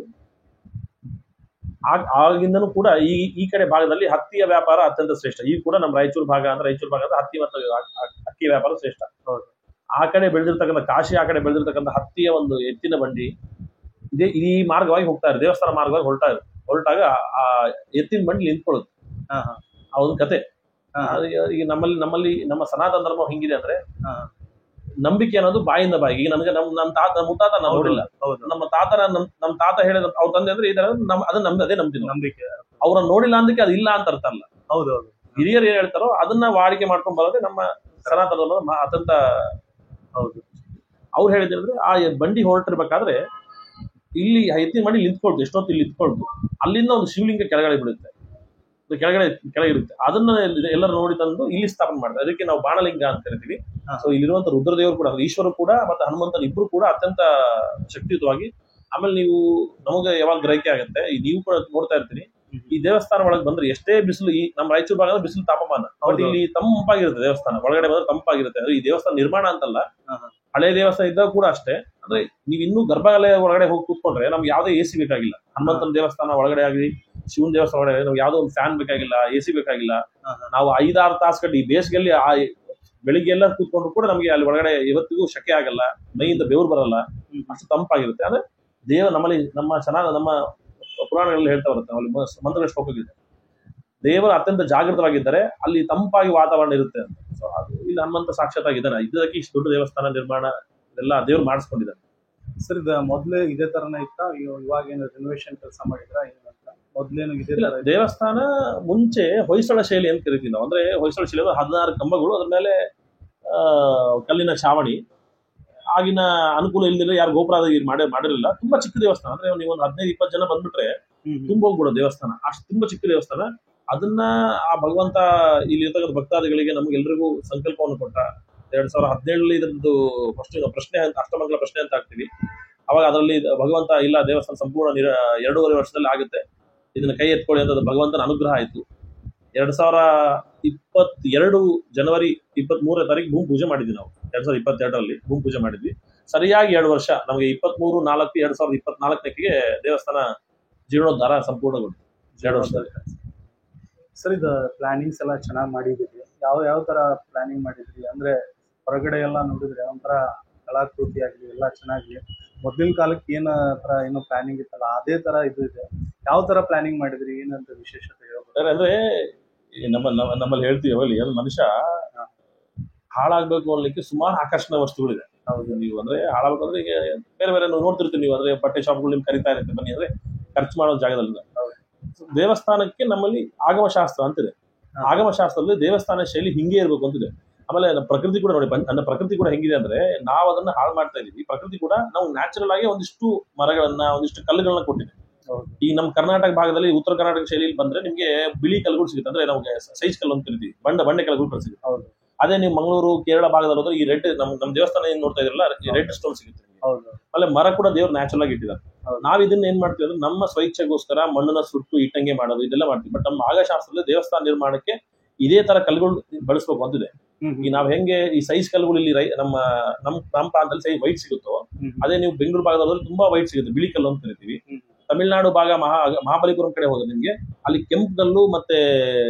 ಆಗಿಂದನೂ ಕೂಡ ಈ ಕಡೆ ಭಾಗದಲ್ಲಿ ಹತ್ತಿಯ ವ್ಯಾಪಾರ ಅತ್ಯಂತ ಶ್ರೇಷ್ಠ. ಈಗ ಕೂಡ ನಮ್ಮ ರಾಯಚೂರು ಭಾಗ ಅಂದ್ರೆ ಹತ್ತಿ ಮತ್ತು ಅಕ್ಕಿ ವ್ಯಾಪಾರ ಶ್ರೇಷ್ಠ. ಆ ಕಡೆ ಬೆಳೆದಿರ್ತಕ್ಕಂಥ ಕಾಶಿ, ಆ ಕಡೆ ಬೆಳೆದಿರ್ತಕ್ಕಂಥ ಹತ್ತಿಯ ಒಂದು ಎತ್ತಿನ ಬಂಡಿ ಈ ಮಾರ್ಗವಾಗಿ ಹೋಗ್ತಾ ಇದ್ದಾರೆ, ದೇವಸ್ಥಾನ ಮಾರ್ಗವಾಗಿ ಹೊರಟಾಗ ಆ ಎತ್ತಿನ ಬಂಡಿ ನಿಂತ್ಕೊಳ್ಳುತ್ತೆ. ಆ ಒಂದು ಕತೆ ಈಗ ನಮ್ಮಲ್ಲಿ ನಮ್ಮ ಸನಾತನ ಧರ್ಮ ಹೆಂಗಿದೆ ಅಂದ್ರೆ ನಂಬಿಕೆ ಅನ್ನೋದು ಬಾಯಿಂದ ಬಾಯಿಗೆ. ಈಗ ನನಗೆ ನಮ್ಮ ಮುತ್ತಾತ ನಾವು ನೋಡಿಲ್ಲ, ನಮ್ಮ ತಾತ ಹೇಳಿದ ಅವ್ರ ತಂದೆ ಅಂದ್ರೆ ಈ ತರ ಅದೇ ನಂಬ್ತೀನಿ. ನಂಬಿಕೆ ಅವ್ರನ್ನ ನೋಡಿಲ್ಲ ಅಂದಕ್ಕೆ ಅದು ಇಲ್ಲ ಅಂತ ಅರ್ಥ ಅಲ್ಲ. ಹೌದೌದು. ಹಿರಿಯರು ಏನ್ ಹೇಳ್ತಾರೋ ಅದನ್ನ ವಾಡಿಕೆ ಮಾಡ್ಕೊಂಡ್ ಬರೋದೇ ನಮ್ಮ ಸನಾತನ ಧರ್ಮದ ಅತ್ಯಂತ. ಹೌದು. ಅವ್ರು ಹೇಳಿದ್ರೆ ಆ ಬಂಡಿ ಹೊರಟಿರ್ಬೇಕಾದ್ರೆ ಇಲ್ಲಿ ಎತ್ತಿನ ಮಾಡಿ ನಿಂತ್ಕೊಳ್ತು, ಎಷ್ಟೊತ್ತು ಇಲ್ಲಿ ನಿಂತ್ಕೊಳ್ತು. ಅಲ್ಲಿಂದ ಒಂದು ಶಿವಲಿಂಗ ಕೆಳಗಡೆ ಬೀಳುತ್ತೆ, ಕೆಳಗಿರುತ್ತೆ. ಅದನ್ನ ಎಲ್ಲರೂ ನೋಡಿ ತಂದು ಇಲ್ಲಿ ಸ್ಥಾಪನೆ ಮಾಡ್ತಾರೆ. ಅದಕ್ಕೆ ನಾವು ಬಾಣಲಿಂಗ ಅಂತ ಕರಿತೀವಿ. ಸೊ ಇಲ್ಲಿರುವಂತ ರುದ್ರದೇವರು ಕೂಡ, ಈಶ್ವರ ಕೂಡ ಮತ್ತೆ ಹನುಮಂತನ ಇಬ್ರು ಕೂಡ ಅತ್ಯಂತ ಶಕ್ತಿಯುತವಾಗಿ. ಆಮೇಲೆ ನೀವು ನಮಗೆ ಯಾವಾಗ ಗ್ರಹಿಕೆ ಆಗುತ್ತೆ, ನೀವು ಕೂಡ ನೋಡ್ತಾ ಇರ್ತೀರಿ, ಈ ದೇವಸ್ಥಾನ ಒಳಗೆ ಬಂದ್ರೆ ಎಷ್ಟೇ ಬಿಸಿಲು, ಈ ನಮ್ಮ ರಾಯಚೂರು ಭಾಗ ಬಿಸಿಲು ತಾಪಮಾನ, ಬಟ್ ಇಲ್ಲಿ ತಂಪಾಗಿರುತ್ತೆ ದೇವಸ್ಥಾನ ಒಳಗಡೆ ಬಂದ್ರೆ ತಂಪಾಗಿರುತ್ತೆ. ಅಂದ್ರೆ ಈ ದೇವಸ್ಥಾನ ನಿರ್ಮಾಣ ಅಂತಲ್ಲ, ಹಳೆ ದೇವಸ್ಥಾನ ಇದ್ದಾಗ ಕೂಡ ಅಷ್ಟೇ. ಅಂದ್ರೆ ನೀವು ಇನ್ನೂ ಗರ್ಭಾಲಯ ಒಳಗಡೆ ಹೋಗಿ ಕೂತ್ಕೊಂಡ್ರೆ ನಮ್ಗೆ ಯಾವ್ದೇ ಎಸಿ ಬೇಕಾಗಿಲ್ಲ. ಹನುಮಂತನ ದೇವಸ್ಥಾನ ಒಳಗಡೆ ಆಗಲಿ, ಶಿವನ ದೇವಸ್ಥಾನ ಒಳಗಡೆ ನಮ್ಗೆ ಯಾವ್ದೋ ಒಂದು ಫ್ಯಾನ್ ಬೇಕಾಗಿಲ್ಲ, ಎಸಿ ಬೇಕಾಗಿಲ್ಲ. ನಾವು 5-6 ತಾಸು ಗಂಟೆ ಈ ಬೇಸಿಗೆಯಲ್ಲಿ ಬೆಳಿಗ್ಗೆ ಎಲ್ಲ ಕೂತ್ಕೊಂಡ್ರು ಕೂಡ ನಮಗೆ ಅಲ್ಲಿ ಒಳಗಡೆ ಇವತ್ತಿಗೂ ಶಕೆ ಆಗಲ್ಲ, ಮೈಯಿಂದ ಬೆವರು ಬರಲ್ಲ, ಅಷ್ಟು ತಂಪಾಗಿರುತ್ತೆ. ಅಂದ್ರೆ ನಮ್ಮಲ್ಲಿ ನಮ್ಮ ಪುರಾಣಗಳಲ್ಲಿ ಹೇಳ್ತಾ ಬರುತ್ತೆ, ಅಲ್ಲಿ ಮಂತ್ರಗಳ ಶ್ಲೋಕಗಳಿದೆ, ದೇವರು ಅತ್ಯಂತ ಜಾಗೃತವಾಗಿದ್ದಾರೆ, ಅಲ್ಲಿ ತಂಪಾಗಿ ವಾತಾವರಣ ಇರುತ್ತೆ ಅಂತ. ಸೊ ಅದು ಇಲ್ಲಿ ಹನುಮಂತ ಸಾಕ್ಷಾತ್ ಆಗಿದ್ದಾನೆ. ಇದಕ್ಕೆ ಇಷ್ಟು ದೊಡ್ಡ ದೇವಸ್ಥಾನ ನಿರ್ಮಾಣ ಇದೆಲ್ಲ ದೇವ್ರು ಮಾಡಿಸ್ಕೊಂಡಿದ್ದಾರೆ. ಸರ್, ಇದು ಮೊದ್ಲೇ ಇದೇ ತರನೇ ಇತ್ತಾ? ಇವಾಗ ಏನು ರಿನೋವೇಷನ್ ಕೆಲಸ ಮಾಡಿದ್ರ? ಮೊದ್ಲೇನು ಇದೇ ತರ? ದೇವಸ್ಥಾನ ಮುಂಚೆ ಹೊಯ್ಸಳ ಶೈಲಿ ಅಂತ ಕರಿತೀವಿ ನಾವು. ಅಂದ್ರೆ ಹೊಯ್ಸಳ ಶೈಲಿ 16 ಕಂಬಗಳು, ಅದ್ರ ಮೇಲೆ ಕಲ್ಲಿನ ಛಾವಣಿ. ಆಗಿನ ಅನುಕೂಲ ಇಲ್ದಿಲ್ಲ, ಯಾರು ಗೋಪುರ ಮಾಡಿರಲಿಲ್ಲ. ತುಂಬಾ ಚಿಕ್ಕ ದೇವಸ್ಥಾನ. ಅಂದ್ರೆ ನೀವು ಒಂದು 15-20 ಜನ ಬಂದ್ಬಿಟ್ರೆ ತುಂಬ ಹೋಗ್ಬಿಡೋ ದೇವಸ್ಥಾನ, ಅಷ್ಟು ತುಂಬಾ ಚಿಕ್ಕ ದೇವಸ್ಥಾನ. ಅದನ್ನ ಆ ಭಗವಂತ ಇಲ್ಲಿ ಇರ್ತಕ್ಕಂಥ ಭಕ್ತಾದಿಗಳಿಗೆ ನಮ್ಗೆಲ್ರಿಗೂ ಸಂಕಲ್ಪವನ್ನು ಕೊಟ್ಟ. 2017 ಇದ್ರದ್ದು ಪ್ರಶ್ನೆ ಅಂತ, ಅಷ್ಟಮಂಗಲ ಪ್ರಶ್ನೆ ಅಂತ ಹಾಕ್ತೀವಿ. ಅವಾಗ ಅದರಲ್ಲಿ ಭಗವಂತ ಇಲ್ಲ, ದೇವಸ್ಥಾನ ಸಂಪೂರ್ಣ 2.5 ವರ್ಷದಲ್ಲಿ ಆಗುತ್ತೆ, ಇದನ್ನ ಕೈ ಎತ್ಕೊಳ್ಳಿ ಅಂತ ಭಗವಂತನ ಅನುಗ್ರಹ ಆಯ್ತು. 2022 ಜನವರಿ 23ನೇ ತಾರೀಕು ಭೂಮಿ ಪೂಜೆ ಮಾಡಿದ್ವಿ ನಾವು. 2022ರಲ್ಲಿ ಭೂಮಿ ಪೂಜೆ ಮಾಡಿದ್ವಿ. ಸರಿಯಾಗಿ 2 ವರ್ಷ, ನಮಗೆ 23/4/2024 ದೇವಸ್ಥಾನ ಜೀರ್ಣೋದ್ಧಾರ ಸಂಪೂರ್ಣಗೊಂಡು 2 ವರ್ಷದಲ್ಲಿ. ಸರ್, ಇದು ಪ್ಲಾನಿಂಗ್ಸ್ ಎಲ್ಲ ಚೆನ್ನಾಗಿ ಮಾಡಿದ್ರಿ. ಯಾವ ತರ ಪ್ಲಾನಿಂಗ್ ಮಾಡಿದ್ರಿ? ಅಂದ್ರೆ ಹೊರಗಡೆ ಎಲ್ಲ ನೋಡಿದ್ರೆ ಒಂಥರ ಕಲಾಕೃತಿ ಆಗಲಿ ಎಲ್ಲ ಚೆನ್ನಾಗಿ, ಮೊದಲಿನ ಕಾಲಕ್ಕೆ ಏನು ಪ್ಲಾನಿಂಗ್ ಇತ್ತಲ್ಲ ಅದೇ ತರ ಇದು ಇದೆ. ಯಾವ ತರ ಪ್ಲಾನಿಂಗ್ ಮಾಡಿದ್ರಿ? ಏನಂತ ವಿಶೇಷತೆ ಹೇಳ್ಬೋದು? ಅಂದ್ರೆ ನಮ್ಮಲ್ಲಿ ಹೇಳ್ತೀವಿ, ಅವಲ್ಲಿ ಮನುಷ್ಯ ಹಾಳಾಗ್ಬೇಕು ಅನ್ನಲಿಕ್ಕೆ ಸುಮಾರು ಆಕರ್ಷಣಾ ವಸ್ತುಗಳಿದೆ. ಹೌದು. ನೀವು ಅಂದ್ರೆ ಹಾಳಾಗ್ಬೇಕು ಅಂದ್ರೆ ಈಗ ಬೇರೆ ನೋಡ್ತಿರ್ತೀವಿ ನೀವು. ಅಂದ್ರೆ ಬಟ್ಟೆ ಶಾಪ್ಗಳು ನಿಮ್ಗೆ ಕರಿತಾ ಇರುತ್ತೆ, ಬನ್ನಿ ಅಂದ್ರೆ ಖರ್ಚು ಮಾಡೋ ಜಾಗದಲ್ಲ. ದೇವಸ್ಥಾನಕ್ಕೆ ನಮ್ಮಲ್ಲಿ ಆಗಮಶಾಸ್ತ್ರ ಅಂತಿದೆ. ಆಗಮಶಾಸ್ತ್ರದಲ್ಲಿ ದೇವಸ್ಥಾನ ಶೈಲಿ ಹಿಂಗೆ ಇರ್ಬೇಕು ಅಂತಿದೆ. ಆಮೇಲೆ ನಮ್ಮ ಪ್ರಕೃತಿ ಕೂಡ ನೋಡಿ, ನನ್ನ ಪ್ರಕೃತಿ ಕೂಡ ಹೆಂಗಿದೆ ಅಂದ್ರೆ ನಾವು ಅದನ್ನ ಹಾಳು ಮಾಡ್ತಾ ಇದೀವಿ. ಪ್ರಕೃತಿ ಕೂಡ ನಾವು ನ್ಯಾಚುರಲ್ ಆಗಿ ಒಂದಿಷ್ಟು ಮರಗಳನ್ನ, ಒಂದಿಷ್ಟು ಕಲ್ಲುಗಳನ್ನ ಕೊಟ್ಟಿದೆ. ಈ ನಮ್ಮ ಕರ್ನಾಟಕ ಭಾಗದಲ್ಲಿ, ಉತ್ತರ ಕರ್ನಾಟಕ ಶೈಲಿಯಲ್ಲಿ ಬಂದ್ರೆ ನಿಮ್ಗೆ ಬಿಳಿ ಕಲ್ಲುಗಳು ಸಿಗುತ್ತೆ. ಅಂದ್ರೆ ನಮ್ಗೆ ಸೈಜ್ ಕಲ್ಲು ಅಂತ ಕರಿತೀವಿ, ಬಂಡೆ ಕಲ್ಲುಗಳು ಸಿಗುತ್ತೆ. ಹೌದು. ಅದೇ ನೀವು ಮಂಗಳೂರು, ಕೇರಳ ಭಾಗದಲ್ಲಿ ಹೋದ್ರೆ ಈ ರೆಡ್, ನಮ್ಮ ದೇವಸ್ಥಾನ ಏನ್ ನೋಡ್ತಾ ಇದ್ರಲ್ಲ, ಈ ರೆಡ್ ಸ್ಟೋನ್ ಸಿಗುತ್ತೆ. ಹೌದು. ಆಮೇಲೆ ಮರ ಕೂಡ ದೇವ್ರು ನ್ಯಾಚುರಲ್ ಆಗಿ ಇಟ್ಟಿದ್ದಾರೆ. ನಾವ್ ಇದನ್ನ ಏನ್ ಮಾಡ್ತೀವಿ ಅಂದ್ರೆ ನಮ್ಮ ಸ್ವಇಚ್ಛೆಗೋಸ್ಕರ ಮಣ್ಣನ್ನ ಸುಟ್ಟು ಇಟ್ಟಂಗೆ ಮಾಡೋದು, ಇದೆಲ್ಲ ಮಾಡ್ತೀವಿ. ಬಟ್ ನಮ್ಮ ಆಗಮಶಾಸ್ತ್ರದಲ್ಲಿ ದೇವಸ್ಥಾನ ನಿರ್ಮಾಣಕ್ಕೆ ಇದೇ ತರ ಕಲ್ಲುಗಳು ಬಳಸ್ಬೇಕು ಅಂತಿದೆ. ಈ ನಾವ್ ಹೆಂಗೆ ಈ ಸೈಜ್ ಕಲ್ಲುಗಳು ಇಲ್ಲಿ ನಮ್ಮ ಪ್ರಾಂತದಲ್ಲಿ ಸೈಜ್ ವೈಟ್ ಸಿಗುತ್ತೋ, ಅದೇ ನೀವು ಬೆಂಗಳೂರು ಭಾಗದಲ್ಲಿ ತುಂಬಾ ವೈಟ್ ಸಿಗುತ್ತೆ, ಬಿಳಿ ಕಲ್ಲು ಅಂತ ಕರಿತೀವಿ. ತಮಿಳ್ನಾಡು ಭಾಗ ಮಹಾಬಲಿಪುರಂ ಕಡೆ ಹೋದ್ರೆ ನಿಮ್ಗೆ ಅಲ್ಲಿ ಕೆಂಪು ಕಲ್ಲು ಮತ್ತೆ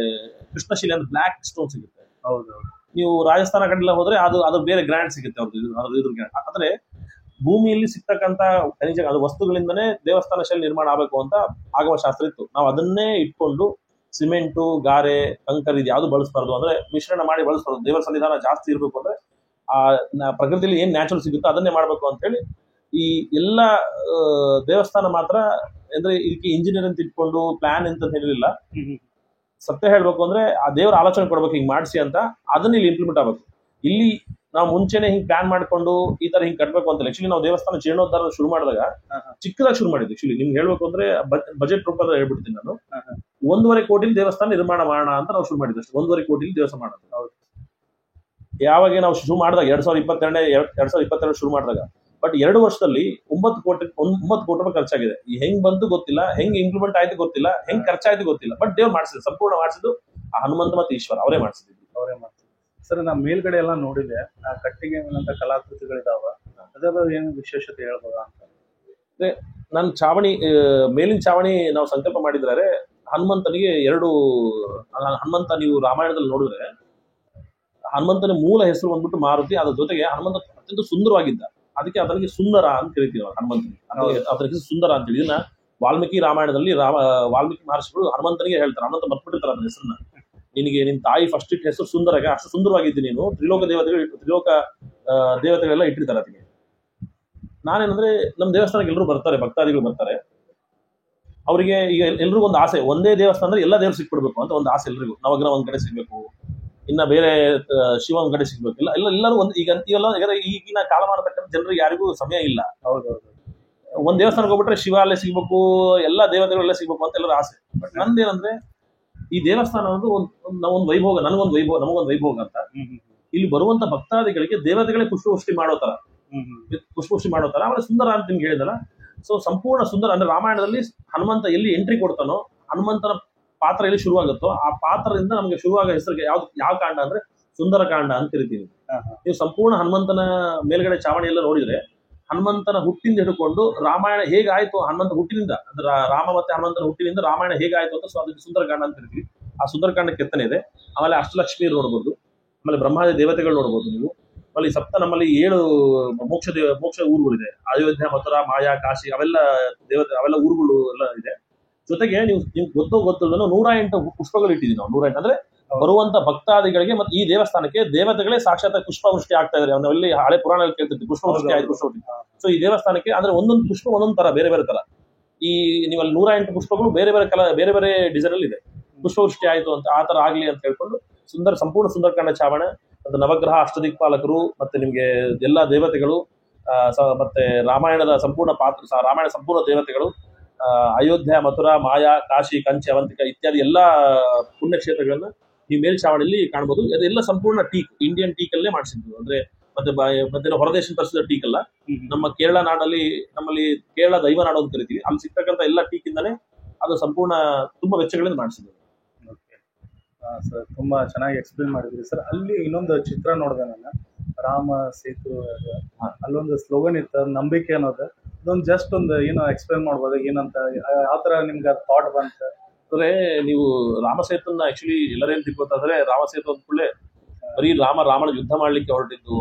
ಕೃಷ್ಣಶಿಲೆ ಅಂತ ಬ್ಲಾಕ್ ಸ್ಟೋನ್ ಸಿಗುತ್ತೆ. ಹೌದು. ನೀವು ರಾಜಸ್ಥಾನ ಕಡೆಲ್ಲ ಹೋದ್ರೆ ಅದು ಬೇರೆ ಗ್ರ್ಯಾಂಡ್ ಸಿಗುತ್ತೆ ಅವ್ರದ್ದು ಗ್ರ್ಯಾಂಡ್. ಅಂದ್ರೆ ಭೂಮಿಯಲ್ಲಿ ಸಿಗ್ತಕ್ಕಂತ ಖನಿಜ ಅದು ವಸ್ತುಗಳಿಂದನೇ ದೇವಸ್ಥಾನ ಶೈಲಿ ನಿರ್ಮಾಣ ಆಗಬೇಕು ಅಂತ ಆಗಮಶಾಸ್ತ್ರ ಇತ್ತು. ನಾವು ಅದನ್ನೇ ಇಟ್ಕೊಂಡು ಸಿಮೆಂಟು, ಗಾರೆ, ಕಂಕರ್ ಇದು ಯಾವ್ದು ಬಳಸಬಾರ್ದು, ಅಂದ್ರೆ ಮಿಶ್ರಣ ಮಾಡಿ ಬಳಸಬಾರ್ದು. ದೇವರ ಸನ್ನಿಧಾನ ಜಾಸ್ತಿ ಇರಬೇಕು ಅಂದ್ರೆ ಪ್ರಕೃತಿಯಲ್ಲಿ ಏನ್ ನ್ಯಾಚುರಲ್ ಸಿಗುತ್ತೋ ಅದನ್ನೇ ಮಾಡ್ಬೇಕು ಅಂತ ಹೇಳಿ ಈ ಎಲ್ಲ ದೇವಸ್ಥಾನ ಮಾತ್ರ ಅಂದ್ರೆ ಇದಕ್ಕೆ ಇಂಜಿನಿಯರ್ ಅಂತ ಇಟ್ಕೊಂಡು ಪ್ಲಾನ್ ಅಂತ ಹೇಳಿರಲಿಲ್ಲ. ಸತ್ಯ ಹೇಳ್ಬೇಕು ಅಂದ್ರೆ ಆ ದೇವರ ಆಲೋಚನೆ ಕೊಡ್ಬೇಕು ಹಿಂಗ್ ಮಾಡಿಸಿ ಅಂತ, ಅದನ್ನ ಇಲ್ಲಿ ಇಂಪ್ಲಿಮೆಂಟ್ ಆಗ್ಬೇಕು. ಇಲ್ಲಿ ನಾವು ಮುಂಚೆನೆ ಹಿಂಗ್ ಪ್ಲಾನ್ ಮಾಡ್ಕೊಂಡು ಈ ತರ ಹಿಂಗ್ ಕಟ್ಬೇಕು ಅಂತ. ಆಕ್ಚುಲಿ ನಾವು ದೇವಸ್ಥಾನ ಜೀರ್ಣೋದ್ಧಾರ ಶುರು ಮಾಡಿದಾಗ ಚಿಕ್ಕದಾಗಿ ಶುರು ಮಾಡಿದ್ವಿ. ಆಕ್ಚುಲಿ ನಿಮ್ಗೆ ಹೇಳ್ಬೇಕು ಅಂದ್ರೆ ಬಜೆಟ್ ರೂಪದಲ್ಲಿ ಹೇಳ್ಬಿಡ್ತೀನಿ ನಾನು. 1.5 ಕೋಟಿಲಿ ದೇವಸ್ಥಾನ ನಿರ್ಮಾಣ ಮಾಡೋಣ ಅಂತ ನಾವು ಶುರು ಮಾಡಿದ್ವಿ. 1.5 ಕೋಟಿಲಿ ದೇವಸ್ಥಾನ ಮಾಡೋದು ಯಾವಾಗ ನಾವು ಶುರು ಮಾಡಿದಾಗ 2022 ಶುರು ಮಾಡಿದಾಗ. ಬಟ್ 2 ವರ್ಷದಲ್ಲಿ 9 ಕೋಟಿ ರೂಪಾಯಿ ಖರ್ಚಾಗಿದೆ. ಹೆಂಗ್ ಬಂತು ಗೊತ್ತಿಲ್ಲ, ಹೆಂಗ್ ಇಂಪ್ಲಿಮೆಂಟ್ ಆಯ್ತು ಗೊತ್ತಿಲ್ಲ, ಹೆಂಗ್ ಖರ್ಚಾಯ್ತು ಗೊತ್ತಿಲ್ಲ. ಬಟ್ ದೇವ್ರು ಮಾಡಿಸಿದ್ರು, ಸಂಪೂರ್ಣ ಮಾಡಿಸಿದ್ದು ಆ ಹನುಮಂತ ಮತ್ತೆ ಈಶ್ವರ ಅವರೇ ಮಾಡಿಸಿದ್ರು. ಸರ್ ನಾ ಮೇಲ್ಗಡೆ ಎಲ್ಲ ನೋಡಿದೆ, ಕಟ್ಟಿಗೆ ಮೇಲಂತ ಕಲಾಕೃತಿಗಳಿದಾವ, ಅದರ ಏನು ವಿಶೇಷತೆ ಹೇಳ್ಬೋದಾ ಅಂತ. ನನ್ನ ಚಾವಣಿ ಮೇಲಿನ ಚಾವಣಿ ನಾವು ಸಂಕಲ್ಪ ಮಾಡಿದ್ರೆ ಹನುಮಂತನಿಗೆ ಹನುಮಂತ ನೀವು ರಾಮಾಯಣದಲ್ಲಿ ನೋಡಿದ್ರೆ ಹನುಮಂತನ ಮೂಲ ಹೆಸರು ಬಂದ್ಬಿಟ್ಟು ಮಾರುತಿ. ಅದ್ರ ಜೊತೆಗೆ ಹನುಮಂತ ಅತ್ಯಂತ ಸುಂದರವಾಗಿದ್ದ, ಅದಕ್ಕೆ ಅದರಿಗೆ ಸುಂದರ ಅಂತ ಕರಿತೀವಿ ನಾವು ಹನುಮಂತನಿಗೆ. ಅದ್ರ ಹೆಸರು ಸುಂದರ ಅಂತೇಳಿ. ಇದನ್ನ ವಾಲ್ಮೀಕಿ ರಾಮಾಯಣದಲ್ಲಿ ವಾಲ್ಮೀಕಿ ಮಹರ್ಷಿಗಳು ಹನುಮಂತನಿಗೆ ಹೇಳ್ತಾರೆ. ಹನುಮಂತ ಮರ್ತ್ಬಿಟ್ಟಿರ್ತಾರೆ ಅದನ್ನ ಹೆಸರನ್ನ. ನಿನ್ ತಾಯಿ ಫಸ್ಟ್ ಇಟ್ಟ ಹೆಸರು ಸುಂದರಗೆ, ಅಷ್ಟು ಸುಂದರವಾಗಿದ್ದಿ ನೀನು, ತ್ರಿಲೋಕ ದೇವತೆಗಳೆಲ್ಲ ಇಟ್ಟಿರ್ತಾರೆ ಅದಕ್ಕೆ. ನಾನೇನಂದ್ರೆ ನಮ್ಮ ದೇವಸ್ಥಾನಕ್ಕೆ ಎಲ್ಲರೂ ಬರ್ತಾರೆ, ಭಕ್ತಾದಿಗಳು ಬರ್ತಾರೆ. ಅವರಿಗೆ ಈಗ ಎಲ್ರಿಗೂ ಒಂದು ಆಸೆ, ಒಂದೇ ದೇವಸ್ಥಾನ ಅಂದ್ರೆ ಎಲ್ಲ ದೇವ್ರು ಸಿಕ್ಬಿಡ್ಬೇಕು ಅಂತ ಒಂದು ಆಸೆ ಎಲ್ರಿಗೂ. ನವಗ್ರಹ ಒಂದ್ ಕಡೆ ಸಿಗ್ಬೇಕು, ಇನ್ನ ಬೇರೆ ಶಿವ ಒಂದ್ ಕಡೆ ಸಿಗ್ಬೇಕು, ಎಲ್ಲರೂ ಒಂದು ಈಗಿನ ಕಾಲಮಾನ ತಕ್ಕಂತ ಜನರಿಗೆ ಯಾರಿಗೂ ಸಮಯ ಇಲ್ಲ. ಒಂದ್ ದೇವಸ್ಥಾನಕ್ಕೆ ಹೋಗ್ಬಿಟ್ರೆ ಶಿವ ಅಲ್ಲೇ ಸಿಗ್ಬೇಕು, ಎಲ್ಲ ದೇವತೆಗಳೆಲ್ಲ ಸಿಗ್ಬೇಕು ಅಂತ ಎಲ್ಲರ ಆಸೆ. ಬಟ್ ನಂದೇನಂದ್ರೆ ಈ ದೇವಸ್ಥಾನ ಅನ್ನೋದು ಒಂದು ವೈಭೋಗ, ನಮಗೊಂದು ವೈಭೋಗ ಅಂತ. ಇಲ್ಲಿ ಬರುವಂತ ಭಕ್ತಾದಿಗಳಿಗೆ ದೇವತೆಗಳೇ ಪುಷ್ಪವೃಷ್ಟಿ ಮಾಡೋ ತರ ಆಮೇಲೆ ಸುಂದರ ಅಂತ ನಿಮ್ಗೆ ಹೇಳಿದಲ್ಲ. ಸೊ ಸಂಪೂರ್ಣ ಸುಂದರ ಅಂದ್ರೆ ರಾಮಾಯಣದಲ್ಲಿ ಹನುಮಂತ ಎಲ್ಲಿ ಎಂಟ್ರಿ ಕೊಡ್ತಾನೋ, ಹನುಮಂತನ ಪಾತ್ರ ಎಲ್ಲಿ ಶುರುವಾಗುತ್ತೋ ಆ ಪಾತ್ರದಿಂದ ನಮ್ಗೆ ಶುರುವಾಗ ಹೆಸರಿಗೆ ಯಾವ ಕಾಂಡ ಅಂದ್ರೆ ಸುಂದರ ಕಾಂಡ ಅಂತ ಕರಿತೀವಿ. ನೀವು ಸಂಪೂರ್ಣ ಹನುಮಂತನ ಮೇಲ್ಗಡೆ ಚಾವಣಿ ಎಲ್ಲ ನೋಡಿದ್ರೆ ಹನುಮಂತನ ಹುಟ್ಟಿಂದ ಹಿಡ್ಕೊಂಡು ರಾಮಾಯಣ ಹೇಗಾಯ್ತು, ಹನುಮಂತ ಹುಟ್ಟಿನಿಂದ ಅಂದ್ರೆ ರಾಮ ಮತ್ತೆ ಹನುಮಂತನ ಹುಟ್ಟಿನಿಂದ ರಾಮಾಯಣ ಹೇಗಾಯ್ತು ಅಂತ, ಸೊ ಅದಕ್ಕೆ ಸುಂದರಕಾಂಡ ಅಂತ ಕರಿತೀವಿ. ಆ ಸುಂದರಕಾಂಡ ಕೆತ್ತನೆ ಇದೆ. ಆಮೇಲೆ ಅಷ್ಟಲಕ್ಷ್ಮಿ ನೋಡ್ಬೋದು, ಆಮೇಲೆ ಬ್ರಹ್ಮಾದಿ ದೇವತೆಗಳು ನೋಡ್ಬೋದು ನೀವು. ಆಮೇಲೆ ನಮ್ಮಲ್ಲಿ 7 ಮೋಕ್ಷ ಊರುಗಳಿದೆ. ಅಯೋಧ್ಯ, ಮಥುರಾ, ಮಾಯಾ, ಕಾಶಿ ಅವೆಲ್ಲ ಊರುಗಳು ಎಲ್ಲ ಇದೆ. ಜೊತೆಗೆ ನೀವು ಗೊತ್ತಿಲ್ಲ 108 ಪುಷ್ಪಗಳು ಇಟ್ಟಿದ್ದೀವಿ ನಾವು. 108 ಅಂದ್ರೆ ಬರುವಂತ ಭಕ್ತಾದಿಗಳಿಗೆ ಮತ್ತೆ ಈ ದೇವಸ್ಥಾನಕ್ಕೆ ದೇವತೆಗಳೇ ಸಾಕ್ಷಾತ್ ಪುಷ್ಪವೃಷ್ಟಿ ಆಗ್ತಾ ಇದ್ದಾರೆ. ನಾವೆಲ್ಲಿ ಹಳೆ ಪುರಾಣದಲ್ಲಿ ಕೇಳ್ತಿದ್ವಿ ಪುಷ್ಪವೃಷ್ಟಿ ಆಯ್ತು. ಸೊ ಈ ದೇವಸ್ಥಾನಕ್ಕೆ ಅಂದ್ರೆ ಒಂದೊಂದು ಪುಷ್ಪ ಒಂದೊಂದು ತರ, ಬೇರೆ ಬೇರೆ ತರ. ಈ ನೀವಲ್ಲಿ 108 ಪುಷ್ಪಗಳು ಬೇರೆ ಬೇರೆ ಡಿಸೈನ್ ಅಲ್ಲಿ ಇದೆ. ಪುಷ್ಪವೃಷ್ಟಿ ಆಯ್ತು ಅಂತ ಆ ತರ ಆಗ್ಲಿ ಅಂತ ಹೇಳ್ಕೊಂಡು ಸಂಪೂರ್ಣ ಸುಂದರಕಾಂಡ ಚಾವಣ, ಮತ್ತೆ ನವಗ್ರಹ, ಅಷ್ಟದಿಕ್ಪಾಲಕರು, ಮತ್ತೆ ನಿಮ್ಗೆ ಎಲ್ಲಾ ದೇವತೆಗಳು, ಮತ್ತೆ ರಾಮಾಯಣದ ಸಂಪೂರ್ಣ ರಾಮಾಯಣ ಸಂಪೂರ್ಣ ದೇವತೆಗಳು, ಅಯೋಧ್ಯ, ಮಥುರಾ, ಮಾಯಾ, ಕಾಶಿ, ಕಂಚಿ, ಅವಂತಿಕ ಇತ್ಯಾದಿ ಎಲ್ಲಾ ಪುಣ್ಯಕ್ಷೇತ್ರಗಳನ್ನ ಈ ಮೇಲ್ಛಾವಣಿಯಲ್ಲಿ ಕಾಣಬಹುದು. ಅದೆಲ್ಲ ಸಂಪೂರ್ಣ ಇಂಡಿಯನ್ ಟೀಕ್ ಅಲ್ಲೇ ಮಾಡಿಸಿದ್ವಿ. ಅಂದ್ರೆ ಮತ್ತೆ ಹೊರದೇಶ ತರಿಸಿದ ಟೀಕ್ ಅಲ್ಲ. ನಮ್ಮ ಕೇರಳ ನಾಡಲ್ಲಿ, ನಮ್ಮಲ್ಲಿ ಕೇರಳ ದೈವ ನಾಡು ಅಂತ ಕರಿತೀವಿ, ಅಲ್ಲಿ ಸಿಗ್ತಕ್ಕಂಥ ಎಲ್ಲ ಟೀಕ್ ಇಂದಾನೆ ಅದು ಸಂಪೂರ್ಣ ತುಂಬಾ ವೆಚ್ಚಗಳಿಂದ ಮಾಡಿಸಿದ್ವಿ. ಸರ್ ತುಂಬಾ ಚೆನ್ನಾಗಿ ಎಕ್ಸ್ಪ್ಲೇನ್ ಮಾಡಿದ್ರಿ ಸರ್. ಅಲ್ಲಿ ಇನ್ನೊಂದು ಚಿತ್ರ ನೋಡಿದೆ ನಾನು, ರಾಮ ಸೇತು, ಅಲ್ಲೊಂದು ಸ್ಲೋಗನ್ ಇತ್ತು, ನಂಬಿಕೆ ಅನ್ನೋದು. ಅದೊಂದು ಜಸ್ಟ್ ಒಂದು ಏನೋ ಎಕ್ಸ್ಪ್ಲೇನ್ ಮಾಡ್ಬೋದು, ಏನಂತ ಯಾವ ತರ ನಿಮ್ಗೆ ಥಾಟ್ ಬಂತ? ಅಂದ್ರೆ ನೀವು ರಾಮಸೇತುನ ಆಕ್ಚುಲಿ ಎಲ್ಲರೇನು ತಿಳ್ಕೊತಾದ್ರೆ ರಾಮಸೇತು ಅಂದ ಕೂಡಲೇ ಬರೀ ರಾಮನ ಯುದ್ಧ ಮಾಡ್ಲಿಕ್ಕೆ ಹೊರಟಿದ್ದು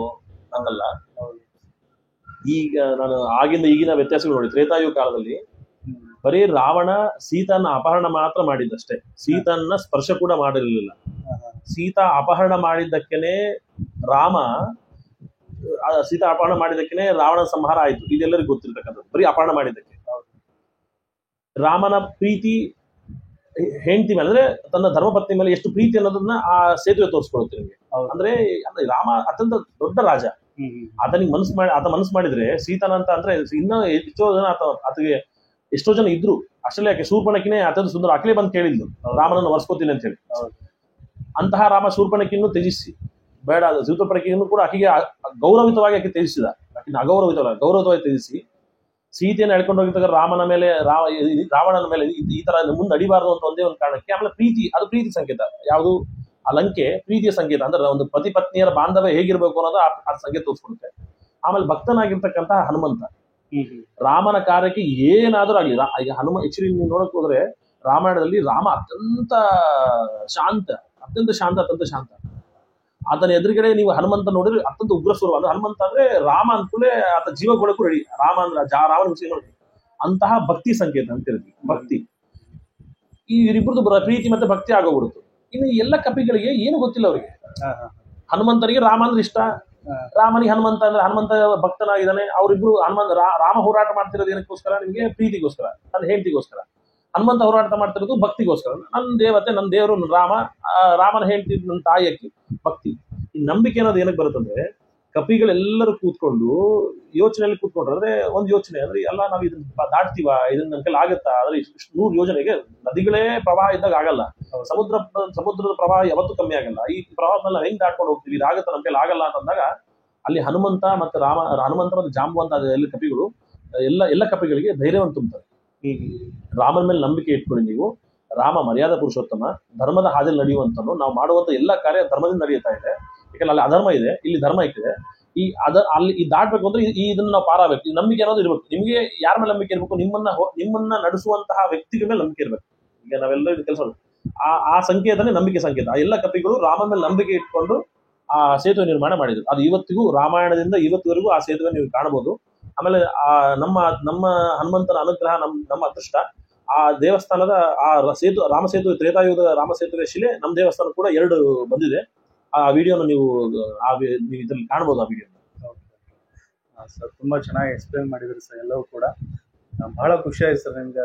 ಹಂಗಲ್ಲ. ಈಗ ನಾನು ಆಗಿಂದ ಈಗಿನ ವ್ಯತ್ಯಾಸಗಳು ನೋಡಿ. ತ್ರೇತಾಯುಗ ಕಾಲದಲ್ಲಿ ಬರೀ ರಾವಣ ಸೀತನ್ನ ಅಪಹರಣ ಮಾತ್ರ ಮಾಡಿದ್ದಷ್ಟೇ, ಸೀತನ್ನ ಸ್ಪರ್ಶ ಕೂಡ ಮಾಡಿರಲಿಲ್ಲ. ಸೀತಾ ಅಪಹರಣ ಮಾಡಿದ್ದಕ್ಕೇನೆ ರಾವಣ ಸಂಹಾರ ಆಯ್ತು. ಇದೆಲ್ಲರಿಗೂ ಗೊತ್ತಿರ್ತಕ್ಕಂಥದ್ದು. ಬರೀ ಅಪಹರಣ ಮಾಡಿದ್ದಕ್ಕೆ. ರಾಮನ ಪ್ರೀತಿ ಹೆಂಡತಿ ಮೇಲೆ ಅಂದ್ರೆ ತನ್ನ ಧರ್ಮಪತ್ನಿ ಮೇಲೆ ಎಷ್ಟು ಪ್ರೀತಿ ಅನ್ನೋದನ್ನ ಆ ಸೇತುವೆ ತೋರಿಸ್ಕೊಳುತ್ತೆ ನಿಮಗೆ. ಅಂದ್ರೆ ರಾಮ ಅತ್ಯಂತ ದೊಡ್ಡ ರಾಜ. ಆತ ಮನಸ್ಸು ಮಾಡಿದ್ರೆ ಸೀತಾನ ಅಂತ ಅಂದ್ರೆ ಇನ್ನೂ ಎಷ್ಟೋ ಜನ ಇದ್ರು. ಅಷ್ಟೇ ಯಾಕೆ ಶೂರ್ಪಣಕಿನೇ ಅತ್ಯಂತ ಸುಂದರ ಅಕ್ಲೆ ಬಂದು ಕೇಳಿದ್ಲು ರಾಮನನ್ನು ವರ್ಸ್ಕೋತೀನಿ ಅಂತ ಹೇಳಿ. ಅಂತಹ ರಾಮ ಶೂರ್ಪಣಕಿಯನ್ನು ತ್ಯಜಿಸಿ, ಬೇಡ ಶೂರ್ಪಣಕಿಯನ್ನು ಕೂಡ ಆಕೆಗೆ ಗೌರವಿತವಾಗಿ ಆಕೆ ತ್ಯಜಿಸಿದ. ಗೌರವಿತವಾಗಿ ತ್ಯಜಿಸಿ ಸೀತೆಯನ್ನು ಎಳ್ಕೊಂಡು ಹೋಗಿದ್ದಾಗ ರಾವಣನ ಮೇಲೆ ಈ ತರ ಮುಂದೆ ಅಡಿಬಾರದು ಅಂತ ಒಂದೇ ಒಂದು ಕಾರಣಕ್ಕೆ. ಆಮೇಲೆ ಪ್ರೀತಿ, ಅದು ಪ್ರೀತಿ ಸಂಕೇತ. ಯಾವುದು ಆ ಲಂಕೆ ಪ್ರೀತಿಯ ಸಂಕೇತ. ಅಂದ್ರೆ ಒಂದು ಪತಿ ಪತ್ನಿಯರ ಬಾಂಧವ್ಯ ಹೇಗಿರ್ಬೇಕು ಅನ್ನೋದು ಆ ಸಂಕೇತ ತೋರಿಸ್ಕೊಡುತ್ತೆ. ಆಮೇಲೆ ಭಕ್ತನಾಗಿರ್ತಕ್ಕಂತಹ ಹನುಮಂತ ರಾಮನ ಕಾರ್ಯಕ್ಕೆ ಏನಾದ್ರೂ ಆಗ್ಲಿ. ಈಗ ಆಕ್ಚುಲಿ ನೀವು ನೋಡಕ್ ಹೋದ್ರೆ ರಾಮಾಯಣದಲ್ಲಿ ರಾಮ ಅತ್ಯಂತ ಶಾಂತ. ಆತನ ಎದುರುಗಡೆ ನೀವು ಹನುಮಂತ ನೋಡಿದ್ರೆ ಅತ್ಯಂತ ಉಗ್ರ ಸ್ವರೂಪ. ಅಂದ್ರೆ ಹನುಮಂತ ಅಂದ್ರೆ ರಾಮ ಅಂದ್ಕೂಲೆ ಆತ ಜೀವಗೊಳಕ್ಕೂ ರೆಡಿ. ರಾಮ ಅಂದ್ರೆ ರಾಮನ ವಿಷಯ ನೋಡಿ, ಅಂತಹ ಭಕ್ತಿ ಸಂಕೇತ ಅಂತ ಹೇಳ್ತೀವಿ. ಭಕ್ತಿ, ಈ ಇಬ್ಬರದು ಪ್ರೀತಿ ಮತ್ತೆ ಭಕ್ತಿ ಆಗೋಗ್ಬಿಡುತ್ತೆ. ಇನ್ನು ಎಲ್ಲ ಕಪಿಗಳಿಗೆ ಏನು ಗೊತ್ತಿಲ್ಲ ಅವರಿಗೆ. ಹನುಮಂತನಿಗೆ ರಾಮ ಅಂದ್ರೆ ಇಷ್ಟ, ರಾಮನಿಗೆ ಹನುಮಂತ ಅಂದ್ರೆ ಹನುಮಂತ ಭಕ್ತನಾಗಿದ್ದಾನೆ. ಅವರಿಬ್ರು ರಾಮ ಹೋರಾಟ ಮಾಡ್ತಿರೋದು ಏನಕ್ಕೋಸ್ಕರ? ನಿಮಗೆ ಪ್ರೀತಿಗೋಸ್ಕರ, ನನ್ನ ಹೆಂಡತಿಗೋಸ್ಕರ. ಹನುಮಂತ ಹೋರಾಟ ಮಾಡ್ತಿರೋದು ಭಕ್ತಿಗೋಸ್ಕರ. ನನ್ನ ದೇವತೆ, ನನ್ನ ದೇವರು ರಾಮ, ರಾಮನ ಹೆಂಡತಿ ನನ್ನ ತಾಯಿ ಅಕ್ಕಿ, ಭಕ್ತಿ. ಈ ನಂಬಿಕೆ ಅನ್ನೋದು ಏನಕ್ಕೆ ಬರುತ್ತಂದ್ರೆ, ಕಪಿಗಳೆಲ್ಲರೂ ಕೂತ್ಕೊಂಡು ಯೋಚನೆಯಲ್ಲಿ ಕೂತ್ಕೊಂಡ್ರೆ ಅಂದ್ರೆ ಒಂದು ಯೋಚನೆ ಅಂದ್ರೆ ಎಲ್ಲ ನಾವು ಇದನ್ನ ದಾಟ್ತೀವ, ಇದನ್ನ ನನ್ನ ಕೈಲಿ ಆಗತ್ತಾ? ಅಂದ್ರೆ 100 ಯೋಜನೆಗೆ ನದಿಗಳೇ ಪ್ರವಾಹ ಇದ್ದಾಗ ಆಗಲ್ಲ, ಸಮುದ್ರದ ಪ್ರವಾಹ ಯಾವತ್ತೂ ಕಮ್ಮಿ ಆಗಲ್ಲ. ಈ ಪ್ರವಾಹನೆಲ್ಲ ಹೆಂಗ್ ದಾಟ್ಕೊಂಡು ಹೋಗ್ತೀವಿ, ಇದಾಗತ್ತ ನಮ್ಮ ಕೈಲಿ ಆಗಲ್ಲ ಅಂತಂದಾಗ ಅಲ್ಲಿ ಹನುಮಂತ ಮತ್ತೆ ಹನುಮಂತ ಮತ್ತು ಜಾಂಬವಂತ ಎಲ್ಲ ಕಪಿಗಳು ಎಲ್ಲ ಕಪಿಗಳಿಗೆ ಧೈರ್ಯವನ್ನು ತುಂಬುತ್ತಾರೆ. ರಾಮನ ಮೇಲೆ ನಂಬಿಕೆ ಇಟ್ಕೊಳ್ಳಿ ನೀವು. ರಾಮ ಮರ್ಯಾದಾ ಪುರುಷೋತ್ತಮ, ಧರ್ಮದ ಹಾದಿಯಲ್ಲಿ ನಡೆಯುವಂತನು. ನಾವು ಮಾಡುವಂತ ಎಲ್ಲ ಕಾರ್ಯ ಧರ್ಮದಿಂದ ನಡೆಯುತ್ತಾ ಇದೆ. ಯಾಕಂದ್ರೆ ಅಲ್ಲಿ ಅಧರ್ಮ ಇದೆ, ಇಲ್ಲಿ ಧರ್ಮ ಇದೆ. ಅಲ್ಲಿ ದಾಟ್ಬೇಕು ಅಂದ್ರೆ ಇದನ್ನ ನಾವು ಪಾರಾಗಬೇಕು. ಈ ನಂಬಿಕೆ ಅನ್ನೋದು ಇರ್ಬೇಕು. ನಿಮಗೆ ಯಾರ ಮೇಲೆ ನಂಬಿಕೆ ಇರ್ಬೇಕು? ನಿಮ್ಮನ್ನ ನಡೆಸುವಂತಹ ವ್ಯಕ್ತಿಗಳ ಮೇಲೆ ನಂಬಿಕೆ ಇರ್ಬೇಕು. ಈಗ ನಾವೆಲ್ಲ ಇದು ಕೆಲಸ ಆ ಸಂಕೇತನೇ ನಂಬಿಕೆ ಸಂಕೇತ. ಆ ಎಲ್ಲ ಕಪಿಗಳು ರಾಮನ ಮೇಲೆ ನಂಬಿಕೆ ಇಟ್ಕೊಂಡು ಆ ಸೇತುವೆ ನಿರ್ಮಾಣ ಮಾಡಿದ್ರು. ಅದು ಇವತ್ತಿಗೂ ರಾಮಾಯಣದಿಂದ ಇವತ್ತಿವರೆಗೂ ಆ ಸೇತುವೆ ನೀವು ಕಾಣಬಹುದು. ಆಮೇಲೆ ನಮ್ಮ ಹನುಮಂತನ ಅನುಗ್ರಹ, ನಮ್ಮ ಅದೃಷ್ಟ. ಆ ದೇವಸ್ಥಾನದ ರಾಮ ಸೇತುವೆ, ತ್ರೇತಾಯುಗದ ರಾಮ ಸೇತುವೆ ಶಿಲೆ ನಮ್ಮ ದೇವಸ್ಥಾನ ಕೂಡ 2 ಬಂದಿದೆ. ಆ ವಿಡಿಯೋನ ನೀವು ಇದ್ರಲ್ಲಿ ಕಾಣಬಹುದು. ಆ ವಿಡಿಯೋ ಸರ್ ತುಂಬಾ ಚೆನ್ನಾಗಿ ಎಕ್ಸ್ಪ್ಲೇನ್ ಮಾಡಿದ್ರಿ ಸರ್ ಎಲ್ಲವೂ ಕೂಡ. ಬಹಳ ಖುಷಿ ಆಯ್ತು ಸರ್ ನಿಮ್ಗೆ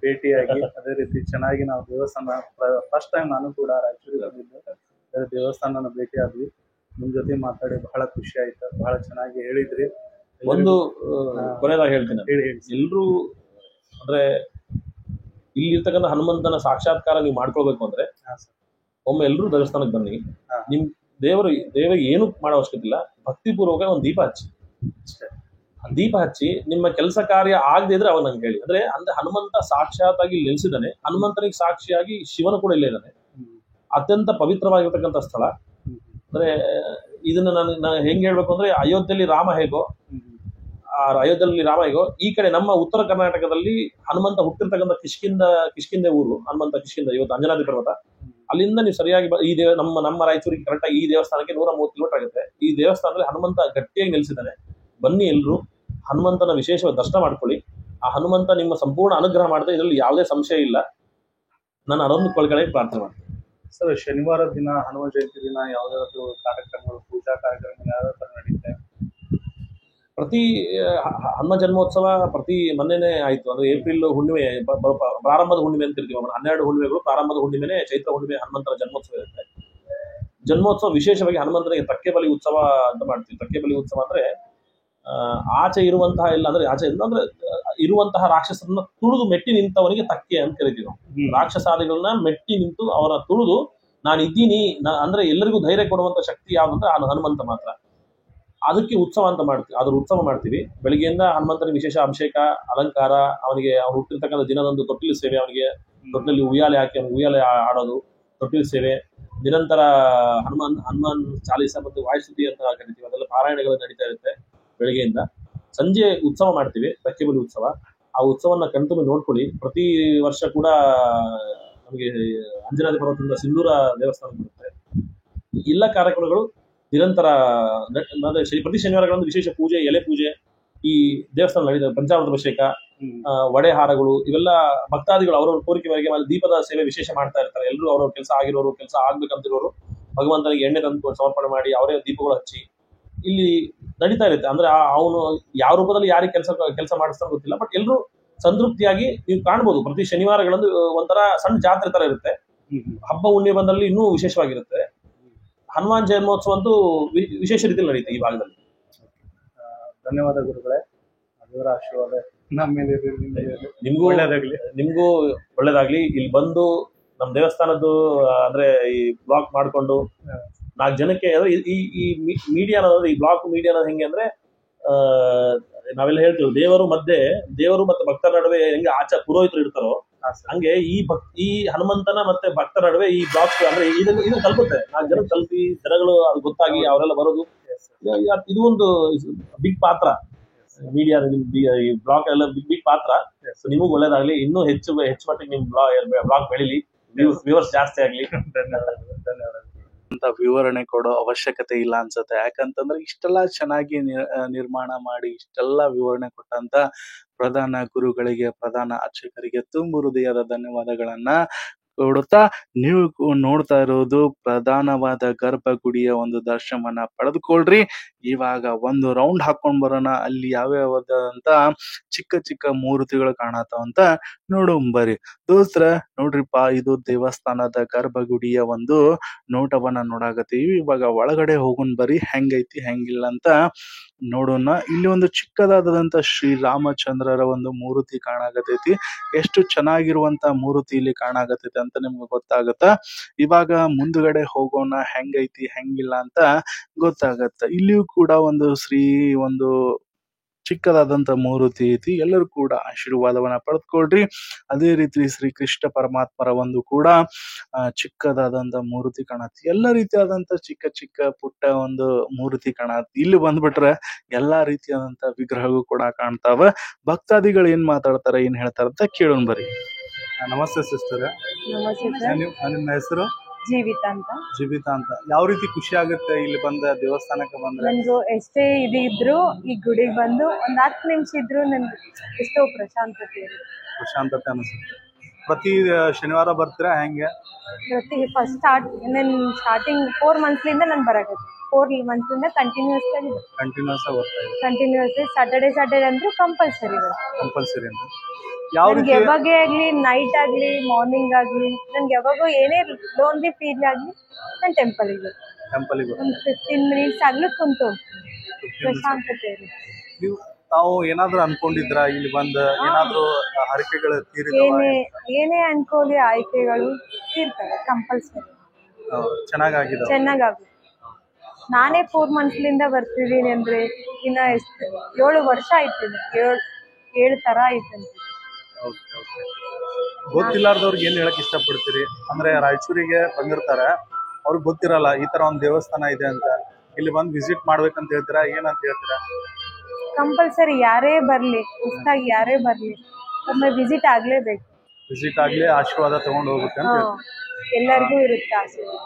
ಭೇಟಿಯಾಗಿ. ಅದೇ ರೀತಿ ಚೆನ್ನಾಗಿ ನಾವು ದೇವಸ್ಥಾನ ಫಸ್ಟ್ ಟೈಮ್ ನಾನು ಕೂಡ ರಾಯಚೂರಿಗೆ ಬಂದಿದ್ದೆ, ಅದೇ ದೇವಸ್ಥಾನನ ಭೇಟಿ ಆದ್ವಿ. ನಿಮ್ ಜೊತೆ ಮಾತಾಡಿ ಬಹಳ ಖುಷಿ ಆಯ್ತು. ಬಹಳ ಚೆನ್ನಾಗಿ ಹೇಳಿದ್ರಿ. ಒಂದು ಕೊನೆಯದಾಗಿ ಹೇಳ್ತೀನಿ, ಹೇಳಿ. ಎಲ್ರು ಅಂದ್ರೆ ಇಲ್ಲಿ ಇರ್ತಕ್ಕಂಥ ಹನುಮಂತನ ಸಾಕ್ಷಾತ್ಕಾರ ನೀವು ಮಾಡ್ಕೊಳ್ಬೇಕು ಅಂದ್ರೆ ಒಮ್ಮೆ ಎಲ್ರು ದೇವಸ್ಥಾನಕ್ಕೆ ಬನ್ನಿ. ನಿಮ್ ದೇವರಿಗೆ ಏನು ಮಾಡೋ ಅವಶ್ಯಕತೆ ಇಲ್ಲ. ಭಕ್ತಿಪೂರ್ವಕ ಒಂದು ದೀಪ ಹಚ್ಚಿ, ದೀಪ ಹಚ್ಚಿ ನಿಮ್ಮ ಕೆಲಸ ಕಾರ್ಯ ಆಗದೆ ಇದ್ರೆ ಅವಾಗ ನಂಗೆ ಹೇಳಿ. ಅಂದ್ರೆ ಹನುಮಂತ ಸಾಕ್ಷಾತ್ ಆಗಿ ನೆಲೆಸಿದ್ದಾನೆ. ಹನುಮಂತನಿಗೆ ಸಾಕ್ಷಿಯಾಗಿ ಶಿವನು ಕೂಡ ಇಲ್ಲೇ ಇದ್ದಾನೆ. ಅತ್ಯಂತ ಪವಿತ್ರವಾಗಿರ್ತಕ್ಕಂಥ ಸ್ಥಳ. ಅಂದ್ರೆ ಇದನ್ನ ನಾನು ಹೆಂಗ್ ಹೇಳ್ಬೇಕು ಅಂದ್ರೆ, ಅಯೋಧ್ಯೆಯಲ್ಲಿ ರಾಮ ಹೇಗೋ, ಈ ಕಡೆ ನಮ್ಮ ಉತ್ತರ ಕರ್ನಾಟಕದಲ್ಲಿ ಹನುಮಂತ ಹುಟ್ಟಿರ್ತಕ್ಕಂಥ ಕಿಷ್ಕಿಂದೆ ಊರು. ಕಿಷ್ಕಿಂದ ಇವತ್ತು ಅಂಜನಾದ್ರಿ ಪರ್ವತ. ಅಲ್ಲಿಂದ ನೀವು ಸರಿಯಾಗಿ ನಮ್ಮ ರಾಯಚೂರಿಗೆ ಕರೆಕ್ಟಾಗಿ ಈ ದೇವಸ್ಥಾನಕ್ಕೆ 130 ಕಿಲೋಮೀಟರ್ ಆಗುತ್ತೆ. ಈ ದೇವಸ್ಥಾನದಲ್ಲಿ ಹನುಮಂತ ಗಟ್ಟಿಯಾಗಿ ನೆಲೆಸಿದ್ದಾನೆ. ಬನ್ನಿ ಎಲ್ರು ಹನುಮಂತನ ವಿಶೇಷವಾದ ದರ್ಶನ ಮಾಡ್ಕೊಳ್ಳಿ. ಆ ಹನುಮಂತ ನಿಮ್ಮ ಸಂಪೂರ್ಣ ಅನುಗ್ರಹ ಮಾಡಿದ್ರೆ ಇದರಲ್ಲಿ ಯಾವುದೇ ಸಂಶಯ ಇಲ್ಲ. ನಾನು ಅದೊಂದು ಕೊಳಗಡೆ ಪ್ರಾರ್ಥನೆ ಮಾಡ್ತೀನಿ. ಸರ್, ಶನಿವಾರ ದಿನ ಹನುಮ ಜಯಂತಿ ದಿನ ಯಾವ್ದಾದ್ರು ಕಾರ್ಯಕ್ರಮಗಳು, ಪೂಜಾ ಕಾರ್ಯಕ್ರಮಗಳು ಯಾವ ತರ ನಡೀತೆ? ಪ್ರತಿ ಹನುಮ ಜನ್ಮೋತ್ಸವ ಮೊನ್ನೆನೇ ಆಯ್ತು. ಅಂದ್ರೆ ಏಪ್ರಿಲ್ ಹುಣ್ಣಿಮೆ, ಪ್ರಾರಂಭದ ಹುಣ್ಣಿಮೆ ಅಂತ ಇರ್ತೀವಿ. 12 ಹುಣ್ಣಿಮೆಗಳು, ಪ್ರಾರಂಭದ ಹುಣ್ಣಿಮೆನೆ ಚೈತ್ರ ಹುಣ್ಣಿಮೆ ಹನುಮಂತನ ಜನ್ಮೋತ್ಸವ ಇರುತ್ತೆ. ಜನ್ಮೋತ್ಸವ ವಿಶೇಷವಾಗಿ ಹನುಮಂತನಿಗೆ ತಕ್ಕೆ ಬಲಿ ಉತ್ಸವ ಅಂತ ಮಾಡ್ತೀವಿ. ತಕ್ಕೆ ಬಲಿ ಉತ್ಸವ ಅಂದ್ರೆ ಆಚೆ ಇರುವಂತಹ ಇರುವಂತಹ ರಾಕ್ಷಸರನ್ನ ತುಳಿದು ಮೆಟ್ಟಿ ನಿಂತವನಿಗೆ ತಕ್ಕೆ ಅಂತ ಕರಿತೀವಿ ನಾವು. ರಾಕ್ಷಸಾದಿಗಳನ್ನ ಮೆಟ್ಟಿ ನಿಂತು ಅವರ ತುಳಿದು ನಾನು ಇದ್ದೀನಿ ಅಂದ್ರೆ ಎಲ್ಲರಿಗೂ ಧೈರ್ಯ ಕೊಡುವಂತ ಶಕ್ತಿ ಯಾವ್ದಂದ್ರೆ ಹನುಮಂತ ಮಾತ್ರ. ಅದಕ್ಕೆ ಉತ್ಸವ ಅಂತ ಮಾಡ್ತೀವಿ. ಅದ್ರ ಉತ್ಸವ ಮಾಡ್ತೀವಿ. ಬೆಳಿಗ್ಗೆಯಿಂದ ಹನುಮಂತನಿಗೆ ವಿಶೇಷ ಅಭಿಷೇಕ, ಅಲಂಕಾರ, ಅವನಿಗೆ ಅವ್ನು ಹುಟ್ಟಿರ್ತಕ್ಕಂಥ ದಿನದಂದು ತೊಟ್ಟಿಲು ಸೇವೆ, ಅವನಿಗೆ ತೊಟ್ಟಿಲಲ್ಲಿ ಉಯ್ಯಾಲೆ ಹಾಕಿ ಅವನಿಗೆ ಉಯ್ಯಾಲೆ ಆಡೋದು, ತೊಟ್ಟಿಲು ಸೇವೆ, ನಿರಂತರ ಹನುಮಾನ್ ಚಾಲೀಸ ಮತ್ತು ವಾಯುಸ್ತುತಿ ಅಂತ ಕರಿತೀವಿ. ಅದೆಲ್ಲ ಪಾರಾಯಣಗಳು ನಡೀತಾ ಇರುತ್ತೆ ಬೆಳಿಗ್ಗೆಯಿಂದ. ಸಂಜೆ ಉತ್ಸವ ಮಾಡ್ತೀವಿ, ತಕ್ಕೆಬಲಿ ಉತ್ಸವ. ಆ ಉತ್ಸವನ ಕಣ್ತುಂಬಿ ನೋಡ್ಕೊಳ್ಳಿ. ಪ್ರತಿ ವರ್ಷ ಕೂಡ ನಮಗೆ ಅಂಜನಾದ್ರಿ ಪರ್ವತದಿಂದ ಸಿಂಧೂರ ದೇವಸ್ಥಾನ ಬರುತ್ತೆ. ಎಲ್ಲ ಕಾರ್ಯಕ್ರಮಗಳು ನಿರಂತರ ಪ್ರತಿ ಶನಿವಾರಗಳಂದು ವಿಶೇಷ ಪೂಜೆ, ಎಲೆ ಪೂಜೆ ಈ ದೇವಸ್ಥಾನ ನಡೀತದೆ. ಪಂಚಾಮೃತ ಅಭಿಷೇಕ, ವಡೆ ಹಾರಗಳು, ಇವೆಲ್ಲ ಭಕ್ತಾದಿಗಳು ಅವರವ್ರ ಕೋರಿಕೆ ಮೇರೆಗೆ ದೀಪದ ಸೇವೆ ವಿಶೇಷ ಮಾಡ್ತಾ ಇರ್ತಾರೆ. ಎಲ್ಲರೂ ಅವ್ರವ್ರ ಕೆಲಸ ಆಗಿರೋರು, ಕೆಲಸ ಆಗ್ಬೇಕಂತಿರೋರು ಭಗವಂತನಿಗೆ ಎಣ್ಣೆ ತಂದು ಸಮರ್ಪಣೆ ಮಾಡಿ ಅವರೇ ದೀಪಗಳು ಹಚ್ಚಿ ಇಲ್ಲಿ ನಡೀತಾ ಇರುತ್ತೆ. ಅಂದ್ರೆ ಅವನು ಯಾವ ರೂಪದಲ್ಲಿ ಯಾರಿಗೆ ಕೆಲಸ ಮಾಡಿಸ್ತಾರೋ ಗೊತ್ತಿಲ್ಲ, ಬಟ್ ಎಲ್ಲರೂ ಸಂತೃಪ್ತಿಯಾಗಿ ನೀವು ಕಾಣ್ಬೋದು. ಪ್ರತಿ ಶನಿವಾರಗಳಂದು ಒಂಥರ ಸಣ್ಣ ಜಾತ್ರೆ ತರ ಇರುತ್ತೆ. ಹಬ್ಬ ಹುಣ್ಣಿಮೆ ಬಂದಲ್ಲಿ ಇನ್ನೂ ವಿಶೇಷವಾಗಿರುತ್ತೆ. ಹನುಮಾನ್ ಜನ್ಮೋತ್ಸವ ಅಂತೂ ವಿಶೇಷ ರೀತಿಯಲ್ಲಿ ನಡೆಯುತ್ತೆ ಈ ಭಾಗದಲ್ಲಿ. ಧನ್ಯವಾದ ಗುರುಗಳೇ. ದೇವರ ಆಶೀರ್ವಾದ ನಮ್ಮ ಮೇಲೆ ಇರಲಿ. ನಿಮ್ಗೂ ಒಳ್ಳೇದಾಗ್ಲಿ. ಇಲ್ಲಿ ಬಂದು ನಮ್ಮ ದೇವಸ್ಥಾನದ್ದು ಅಂದ್ರೆ ಈ ಬ್ಲಾಗ್ ಮಾಡ್ಕೊಂಡು 4 ಜನಕ್ಕೆ ಈ ಮೀಡಿಯಾ ಅನ್ನೋದು, ಈ ಬ್ಲಾಗ್ ಮೀಡಿಯಾ ಅನ್ನೋದು ಹೆಂಗೆ ಅಂದ್ರೆ, ನಾವೆಲ್ಲ ಹೇಳ್ತೀವಿ ದೇವರು ಮತ್ತೆ ಭಕ್ತರ ನಡುವೆ ಹೆಂಗೆ ಪುರೋಹಿತರು ಇರ್ತಾರೋ ಹಂಗೆ ಈ ಹನುಮಂತನ ಮತ್ತೆ ಭಕ್ತರ ನಡುವೆ ಈ ಬ್ಲಾಗ್ಸ್ ಅಂದ್ರೆ ಇದು ತಲುಪುತ್ತೆ. 4 ಜನ ತಲುಪಿ ಜನಗಳು ಅದು ಗೊತ್ತಾಗಿ ಅವರೆಲ್ಲ ಬರೋದು, ಇದು ಒಂದು ಬಿಗ್ ಪಾತ್ರ. ಮೀಡಿಯಾ ಈ ಬ್ಲಾಗ್ ಎಲ್ಲ ಬಿಗ್ ಪಾತ್ರ. ನಿಮಗೂ ಒಳ್ಳೇದಾಗ್ಲಿ. ಇನ್ನೂ ಹೆಚ್ಚು ಮಟ್ಟಿಗೆ ನಿಮ್ ಬ್ಲಾಗ್ ಬೆಳಿಲಿ, ವ್ಯೂವರ್ಸ್ ಜಾಸ್ತಿ ಆಗ್ಲಿ. ಧನ್ಯವಾದ. ಅಂತ ವಿವರಣೆ ಕೊಡೋ ಅವಶ್ಯಕತೆ ಇಲ್ಲ ಅನ್ಸುತ್ತೆ. ಯಾಕಂತಂದ್ರೆ ಇಷ್ಟೆಲ್ಲ ಚೆನ್ನಾಗಿ ನಿರ್ಮಾಣ ಮಾಡಿ ಇಷ್ಟೆಲ್ಲ ವಿವರಣೆ ಕೊಟ್ಟಂತ ಪ್ರಧಾನ ಗುರುಗಳಿಗೆ, ಪ್ರಧಾನ ಅರ್ಚಕರಿಗೆ ತುಂಬ ಹೃದಯದ ಧನ್ಯವಾದಗಳನ್ನ ಕೊಡುತ್ತಾ ನೀವು ನೋಡ್ತಾ ಇರೋದು ಪ್ರಧಾನವಾದ ಗರ್ಭಗುಡಿಯ ಒಂದು ದರ್ಶನವನ್ನ ಪಡೆದುಕೊಳ್ರಿ. ಇವಾಗ ಒಂದು ರೌಂಡ್ ಹಾಕೊಂಡ್ ಬರೋಣ, ಅಲ್ಲಿ ಯಾವ್ಯಾವದಂತ ಚಿಕ್ಕ ಚಿಕ್ಕ ಮೂರ್ತಿಗಳು ಕಾಣತಾವಂತ ನೋಡೋಂಬರಿ. ದೋಸ್ತ್ರ ನೋಡ್ರಿಪ್ಪ, ಇದು ದೇವಸ್ಥಾನದ ಗರ್ಭಗುಡಿಯ ಒಂದು ನೋಟವನ್ನ ನೋಡಾಕತ್ತೀವಿ. ಇವಾಗ ಒಳಗಡೆ ಹೋಗೋಣ ಬರ್ರಿ, ಹೆಂಗೈತಿ ಹೆಂಗಿಲ್ಲ ಅಂತ ನೋಡೋಣ. ಇಲ್ಲಿ ಒಂದು ಚಿಕ್ಕದಾದಂತ ಶ್ರೀರಾಮಚಂದ್ರರ ಒಂದು ಮೂರ್ತಿ ಕಾಣಾಕತೈತಿ. ಎಷ್ಟು ಚೆನ್ನಾಗಿರುವಂತ ಮೂರ್ತಿ ಇಲ್ಲಿ ಕಾಣಾಕತೈತಿ ಅಂತ ನಿಮ್ಗೆ ಗೊತ್ತಾಗತ್ತ. ಇವಾಗ ಮುಂದ್ಗಡೆ ಹೋಗೋಣ, ಹೆಂಗೈತಿ ಹೆಂಗಿಲ್ಲ ಅಂತ ಗೊತ್ತಾಗತ್ತ. ಇಲ್ಲಿಯೂ ಕೂಡ ಒಂದು ಚಿಕ್ಕದಾದಂತ ಮೂರ್ತಿ ಐತಿ. ಎಲ್ಲರೂ ಕೂಡ ಆಶೀರ್ವಾದವನ್ನ ಪಡೆದುಕೊಳ್ರಿ. ಅದೇ ರೀತಿ ಶ್ರೀ ಕೃಷ್ಣ ಪರಮಾತ್ಮರ ಒಂದು ಕೂಡ ಚಿಕ್ಕದಾದಂತ ಮೂರ್ತಿ ಕಾಣತಿ. ಎಲ್ಲ ರೀತಿಯಾದಂತ ಚಿಕ್ಕ ಚಿಕ್ಕ ಪುಟ್ಟ ಒಂದು ಮೂರ್ತಿ ಕಾಣತಿ. ಇಲ್ಲಿ ಬಂದ್ಬಿಟ್ರೆ ಎಲ್ಲಾ ರೀತಿಯಾದಂತ ವಿಗ್ರಹಗಳು ಕೂಡ ಕಾಣ್ತಾವ. ಭಕ್ತಾದಿಗಳು ಏನ್ ಮಾತಾಡ್ತಾರ, ಏನ್ ಹೇಳ್ತಾರ ಅಂತ ಕೇಳೋಣ ಬರ್ರಿ. ನಮಸ್ತೆ ಸಿಸ್ಟರ್, ನಮಸ್ತೆ ಸರ್. ನಿಮ್ಮ ಹೆಸರು? ಜೀವಿತ ಅಂತ. ಜೀವಿತಾ ಅಂತ. ಯಾವ ರೀತಿ ಖುಷಿ ಆಗುತ್ತೆ ಇಲ್ಲಿ ಬಂದ ದೇವಸ್ಥಾನಕ್ಕೆ ಬಂದ್ರೆ? ನನ್ಗೂ ಎಷ್ಟೇ ಇದ್ರು ಈ ಗುಡಿಗೆ ಬಂದು ಒಂದ್ 10 ನಿಮಿಷ ಇದ್ರು ನನ್ಗೆ ಎಷ್ಟೋ ಪ್ರಶಾಂತತೆ ಇರುತ್ತೆ. ಪ್ರಶಾಂತತೆ ಅನಿಸುತ್ತೆ. ಪ್ರತಿ ಶನಿವಾರ ಬರ್ತೀರಾ ಹೆಂಗೆ? ಪ್ರತಿ ಸ್ಟಾರ್ಟಿಂಗ್ 4 ಮಂತ್ಲಿಂದ ನಾನು ಬರಾಕತ್ತೀನಿ. 4 ಮಂತ್ಲಿಂದ ಕಂಟಿನ್ಯೂಸ್ ಆಗಿ ಕಂಟಿನ್ಯೂಸ್ ಆಗಿ ಬರ್ತಾ ಇದೆ? ಕಂಟಿನ್ಯೂಸ್. ಸ್ಯಾಟರ್ಡೆ ಅಂದ್ರೂ ಕಂಪಲ್ಸರಿ ಕಂಪಲ್ಸರಿ ಅಂತ. ಯಾವ ನನ್ಗೆ ರೀತಿ? ಯಾವಾಗೇ ಆಗ್ಲಿ, ನೈಟ್ ಆಗ್ಲಿ, ಮಾರ್ನಿಂಗ್ ಆಗ್ಲಿ, ನನ್ಗೆ ಯಾವಾಗೂ ಏನೇ ಲೋನ್ಲಿ ಫೀಲ್ ಆಗ್ಲಿ, ನಾನು ಟೆಂಪಲ್ಗೆ ಟೆಂಪಲ್ಗೆ ಒಂದು 15 ಮಿನಿಟ್ಸ್ ಆಗ್ಲಿ ಕುಂತು ಹೋಗ್ತೀನಿ. ಪ್ರಶಾಂತತೆ ಇರುತ್ತೆ. ನೀವು ತಾವು ಏನಾದ್ರೂ ಅನ್ಕೊಂಡಿದ್ರ ಇಲ್ಲಿ ಬಂದ ಏನಾದ್ರೂ ಹರಕೆಗಳು ತೀರಿದವ? ಏನೇ ಅನ್ಕೋಲಿ ಆಯ್ಕೆಗಳು ತೀರ್ತವೆ ಕಂಪಲ್ಸರಿ. ಚೆನ್ನಾಗಾಗಿದೆ. ಚೆನ್ನಾಗಾಗುತ್ತೆ. ನಾನೇ 4 ಮಂತ್ಸ್ಲಿಂದ ಬರ್ತಿದ್ದೀನಿ ಅಂದ್ರೆ ಇನ್ನ ಎಷ್ಟು 7 ವರ್ಷ ಆಯ್ತು. 7 ತರ ಆಯ್ತು. ಗೊತ್ತಿಲ್ಲಾರ್ದವ್ರಿಗೆ ಏನ್ ಹೇಳಕ್ ಇಷ್ಟಪಡ್ತೀರಿ? ಅಂದ್ರೆ ರಾಯಚೂರಿಗೆ ಬಂದಿರ್ತಾರೆ, ಅವ್ರಿಗೆ ಗೊತ್ತಿರಲ್ಲ ಈ ತರ ಒಂದ್ ದೇವಸ್ಥಾನ ಇದೆ ಅಂತ. ಇಲ್ಲಿ ಬಂದು ವಿಸಿಟ್ ಮಾಡ್ಬೇಕಂತ ಹೇಳ್ತೀರಾ, ಏನಂತ ಹೇಳ್ತೀರಾ? ಕಂಪಲ್ಸರಿ ಯಾರೇ ಬರ್ಲಿ, ಹೊಸದಾಗಿ ಯಾರೇ ಬರ್ಲಿ, ಒಮ್ಮೆ ವಿಸಿಟ್ ಆಗ್ಲೇಬೇಕು. ವಿಸಿಟ್ ಆಗ್ಲಿ, ಆಶೀರ್ವಾದ ತಗೊಂಡು ಹೋಗುತ್ತೆ ಅಂತ ಹೇಳ್ತೀರಾ? ಎಲ್ಲರಿಗೂ ಇರುತ್ತೆ ಆಶೀರ್ವಾದ.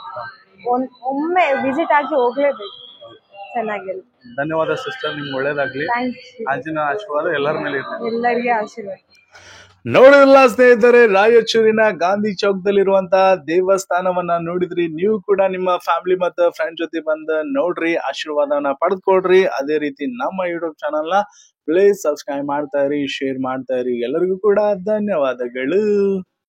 ಒಮ್ಮೆ ವಿಸಿಟ್ ಆಗಿ ಹೋಗ್ಲೇಬೇಕು. ಚೆನ್ನಾಗಿರುತ್ತೆ. ಧನ್ಯವಾದ ಸಿಸ್ಟರ್, ನಿಮ್ಗೆ ಒಳ್ಳೇದಾಗ್ಲಿ. ಥ್ಯಾಂಕ್ಸ್. ಆಂಜನ ಆಶೀರ್ವಾದ ಎಲ್ಲರ ಮೇಲೆ ಇರ್ತದೆ. ಎಲ್ಲರಿಗೆ ಆಶೀರ್ವಾದ. ನೋಡಿದ್ರಲ್ಲ ಸ್ನೇಹಿತರೆ, ರಾಯಚೂರಿನ ಗಾಂಧಿ ಚೌಕದಲ್ಲಿರುವಂತಹ ದೇವಸ್ಥಾನವನ್ನ ನೋಡಿದ್ರಿ. ನೀವು ಕೂಡ ನಿಮ್ಮ ಫ್ಯಾಮಿಲಿ ಮತ್ತು ಫ್ರೆಂಡ್ ಜೊತೆ ಬಂದ ನೋಡ್ರಿ, ಆಶೀರ್ವಾದವನ್ನ ಪಡೆದುಕೊಳ್ರಿ. ಅದೇ ರೀತಿ ನಮ್ಮ ಯೂಟ್ಯೂಬ್ ಚಾನಲ್ ನ ಪ್ಲೀಸ್ ಸಬ್ಸ್ಕ್ರೈಬ್ ಮಾಡ್ತಾ ಇರಿ, ಶೇರ್ ಮಾಡ್ತಾ ಇರಿ. ಎಲ್ಲರಿಗೂ ಕೂಡ ಧನ್ಯವಾದಗಳು.